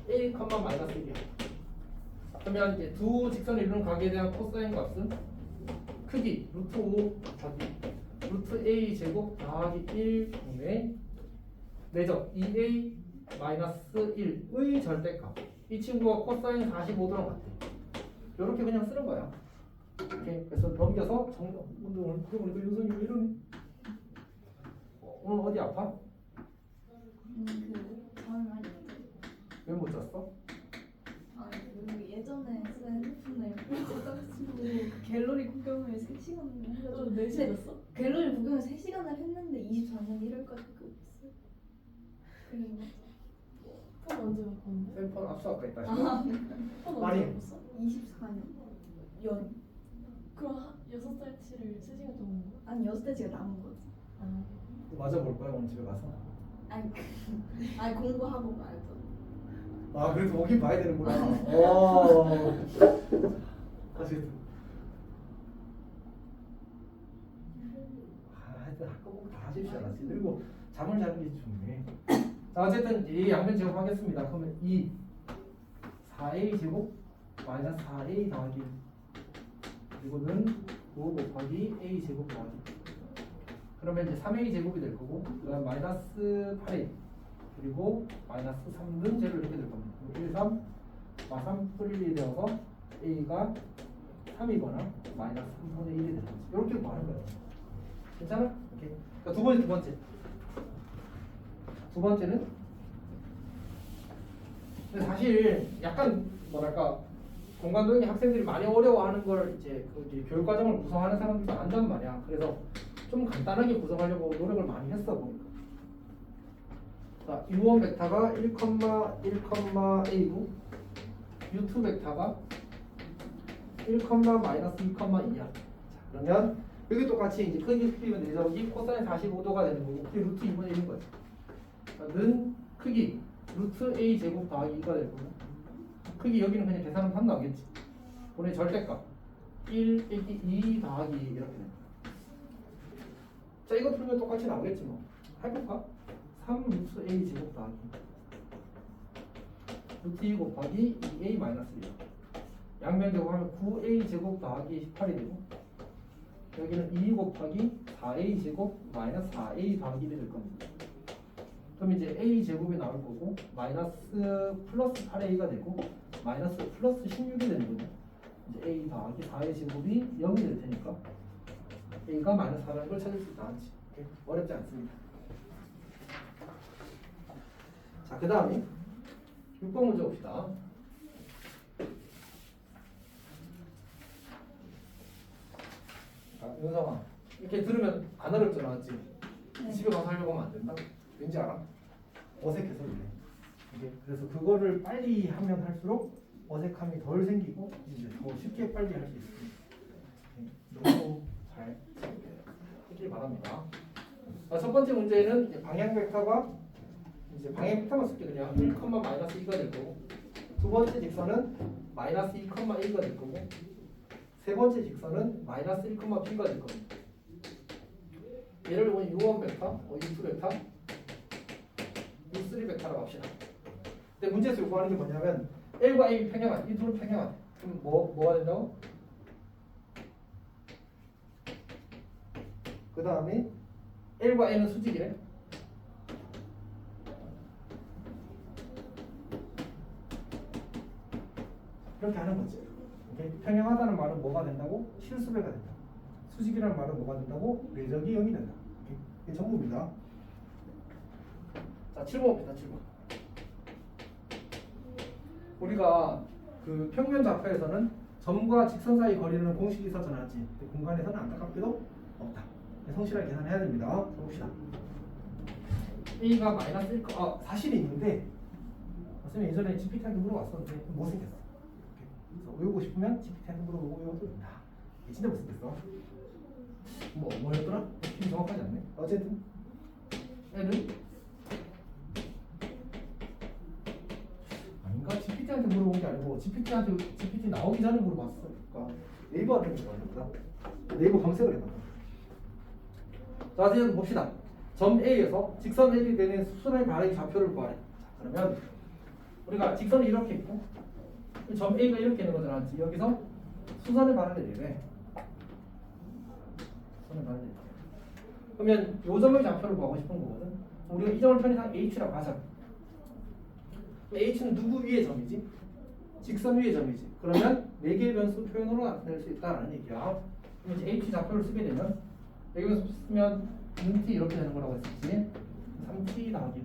1, 마이너스 1이야. 그러면 이제 두 직선을 이루는 각에 대한 코사인 값은 크기 루트 5 곱하기 루트 a 제곱 더하기 1분의 내적 2a 마이너스 1의 절대값. 이 친구가 코사인 45도랑 같아. 이렇게 그냥 쓰는 거야. 이렇게 그래서 넘겨서 정답. 오늘 그러니까 윤선이 왜 이러니? 오늘 어디 아파? 잠을 많이 왜 못 잤어? 예전에 쓴 핸드폰을 꽂아가지고 갤러리 구경을 3시간을 해가지고 4시간 했어? 갤러리 구경을 3시간을 했는데 24년 1월까지 그거 없어요. 그리고 폰 언제 바꿨는데? 쌤폰 압수할까 했다. 폰 많이. 언제 바꿨어? 24년 여름. 그럼 6살치를 3시간 동안 거? 아니 6대지가 남은 거지. 아, 맞아 볼 거야 오늘 집에 가서. 아니 공부하고 말죠. 아 그래도 오긴 봐야 되는구나. 다시. 하여튼 한꺼번에 다 하십시오. 알았지? 그리고 잠을 자는 게 좋네. 자 어쨌든 이 양변 제곱하겠습니다. 그러면 2 4a 제곱 마이너스 4a 더하기 그리고는 5 곱하기 a 제곱 더하기 그러면 이제 3a 제곱이 될 거고 그다음 마이너스 8a 그리고 마이너스 3는 제를 이렇게 될 겁니다. 1, 3 마3 풀1이 되어서 a가 3이거나 마이너스 3분의 1이 되는 거지. 이렇게 구하는 거예요. 괜찮아? 오케이. 그러니까 두 번째는 근데 사실 약간 뭐랄까 공간도형이 학생들이 많이 어려워하는 걸 이제 그 교육 과정을 구성하는 사람들도 안단 말이야. 그래서 좀 간단하게 구성하려고 노력을 많이 했어 보니까. 자, u1 벡터가 1,1,a고 u2 벡터가 1, 마이너스 2,2야. 자, 그러면 여기 똑같이 이제 크기 크기면 내적이 코사인 45도가 되는 거고 그게 루트 2분의 1인 거지. 는 크기 루트 a 제곱 더하기 2가 될 거고 크기 여기는 그냥 계산하면 3 나오겠지. 본의 절대값 1 빼기 2 더하기 이렇게 돼. 자 이거 풀면 똑같이 나오겠지 뭐. 해볼까? 3 루트 a 제곱 더하기 루트 2 곱하기 2a 마이너스 1 양변 제곱하면 9a 제곱 더하기 18이 되고 여기는 2 곱하기 4a 제곱 마이너스 4a 더하기 1이 될 겁니다. 그럼 이제 a 제곱이 나올 거고 마이너스 플러스 8a가 되고 마이너스 플러스 16이 되는 거죠. 이제 a 더하기 4a 제곱이 0이 될 테니까 a가 마이너스 4라는 걸 찾을 수 있다. 그렇지? 어렵지 않습니다. 자, 그 다음에 6번 문제 봅시다. 아, 윤성아 이렇게 들으면 안 어렵잖아, 맞지? 네. 집에 가서 하려고 하면 안 된다? 왠지 알아? 어색해서 그래. 이게 그래서 그거를 빨리 하면 할수록 어색함이 덜 생기고 이제 더 쉽게 빨리 할 수 있습니다. 너무 잘 하길 바랍니다. 첫 번째 문제는 이제 방향 벡터가 이제 방향 벡터만 쓸게 그냥 1, 마이너스 2가 될 거고 두 번째 직선은 마이너스 2, 1가 될 거고 세 번째 직선은 마이너스 1, B가 될 겁니다. 예를 들면 U1 벡터, U2 벡터, U3 벡터라고 합시다. 근데 문제에서 요구하는 게 뭐냐면 L과 A 평행한, 이 둘은 평행한. 그럼 뭐가 된다고? 그 다음에 L과 N은 수직이래. 이렇게 하는 거지. 오케이? 평행하다는 말은 뭐가 된다고? 실수배가 된다. 수직이라는 말은 뭐가 된다고? 내적이 0이 된다. 오케이? 이게 전부입니다. 자, 7번 봅시다. 7번. 우리가 그 평면 좌표에서는 점과 직선 사이 거리는 공식이 있어서 나왔지. 공간에서는 안타깝게도 없다. 성실하게 계산해야 됩니다. 봅시다. A가 마이너스 1, 사실이 있는데 선생님 예전에 GPT한테 물어봤었는데 못생겼어. 그래서 외우고 싶으면 GPT한테 물어보고 외워도 된다. 이게 진짜 무섭겠어. 뭐였더라? 팀 정확하지 않네. 어쨌든 L은 아닌가? GPT한테 물어본 게 아니고 GPT 나오기 전에 물어봤어. 그러니까 네이버한테 물어봤다. 네이버 검색을 해봤다. 자, 이제 봅시다. 점 A에서 직선 L이 되는 수순의 발의 좌표를 구하래. 자, 그러면 우리가 직선이 이렇게 있고 점 A가 이렇게 있는 거잖아. 여기서 수선의 반을 내리래. 수선의 반을 내리래. 그러면 요 점의 좌표를 구하고 싶은 거거든. 우리가 이 점을 편의상 H라고 하자. H는 누구 위의 점이지? 직선 위의 점이지. 그러면 4개의 변수 표현으로 나타낼 수 있다라는 얘기야. 그럼 이제 H 좌표를 쓰게 되면 여기서 쓰면 t 이렇게 되는 거라고 했었지. 3t 더하기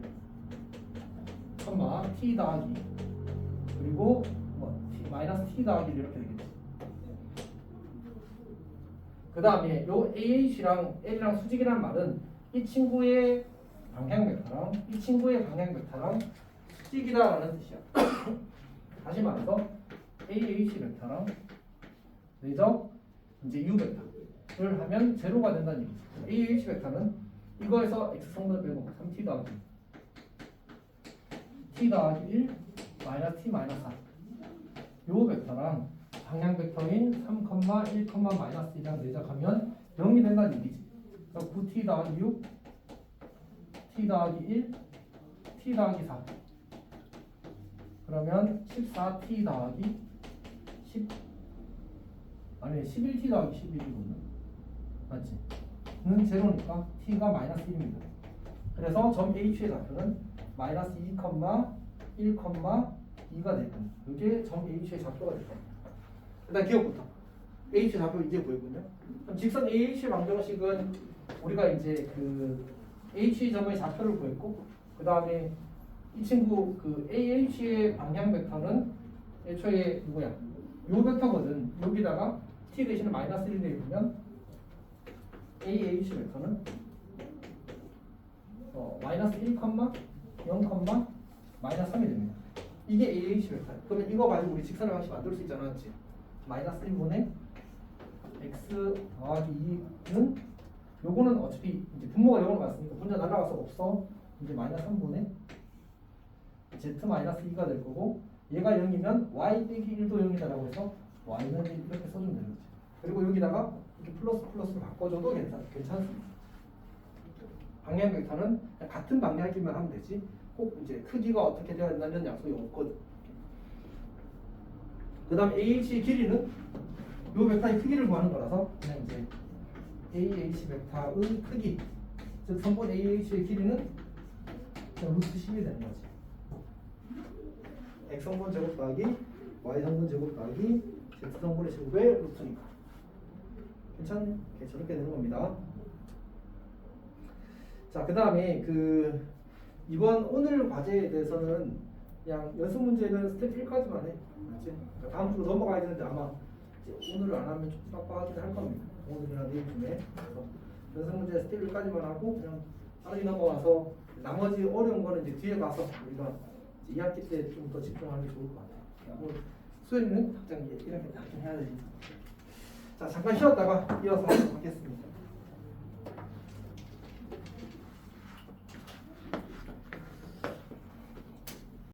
t 더하기 그리고 마이너스 t 더하기 이렇게 되겠지. 그 다음에 요 AH랑 L이랑 수직이라는 말은 이 친구의 방향 벡터랑 이 친구의 방향 벡터랑 수직이다라는 뜻이야. 다시 말해서 AH 벡터랑 내적 이제 U 벡터를 하면 제로가 된다는 얘기지. AH 벡터는 이거에서 x 성분을 빼고 3t 더하기 t 더하기 1 마이너스 t 마이너스 4 요 벡터랑 방향 벡터인 3, 1, 마이너스 1이랑 내적하면 0이 된다는 얘기지. 그래서 9t 더하기 6 t 더하기 1 t 더하기 4 그러면 14t 더하기 10 아니 11t 더하기 11이거든. 맞지? 는 제로니까 t가 마이너스 1입니다. 그래서 점 H의 좌표는 마이너스 2, 1, 2가 될 겁니다. 이게 점 H의 좌표가 될 겁니다. 일단 기억부터 H 좌표 이제 보이군요. 그럼 직선 AH 방정식은 우리가 이제 그 H 점의 좌표를 구했고 그 다음에 이 친구 그 AH의 방향 벡터는 애초에 누구야? 요 벡터거든. 여기다가 t 대신에 마이너스 1을 내리면 AH 벡터는 마이너스 1, 0, 마이너스 3이 됩니다. 이게 AH 벡터. 그러면 이거 가지고 우리 직선의 방식 만들 수 있잖아, 그렇지? 마이너스 1분의 x 더하기 2는 요거는 어차피 이제 분모가 0으로 갔으니까 분자 날라가서 없어. 이제 마이너스 3분의 z 마이너스 2가 될 거고 얘가 0이면 y 빼기 1도 0이다라고 해서 y는 이렇게 써주면 되는 거지. 그리고 여기다가 이렇게 플러스로 바꿔줘도 괜찮습니다. 방향 벡터는 같은 방향이기만 하면 되지. 꼭 이제 크기가 어떻게 되어야 된다는 약속이 없거든. 그 다음 AH의 길이는 요 벡터의 크기를 구하는 거라서 그냥 이제 AH 벡터의 크기, 즉 성분 AH의 길이는 그냥 루트 10이 되는 거지. X 성분 제곱 더하기 Y 성분 제곱 더하기 Z 성분의 제곱의 루트니까 괜찮네. 저렇게 되는 겁니다. 자, 그 다음에 그 이번 오늘 과제에 대해서는 그냥 연습 문제는 스텝 1까지만 해. 맞지? 그러니까 다음 주로 넘어가야 되는데 아마 이제 오늘을 안 하면 좀 빡빡하긴 할 겁니다. 오늘이나 내일쯤에. 그래서 연습 문제 스텝 1까지만 하고 그냥 빨리 넘어와서 나머지 어려운 거는 이제 뒤에 가서 우리가 2학기 때 좀 더 집중하는 게 좋을 것 같아요. 뭐 수요일은 당장 이렇게 해야 되니까. 자, 잠깐 쉬었다가 이어서 하겠습니다.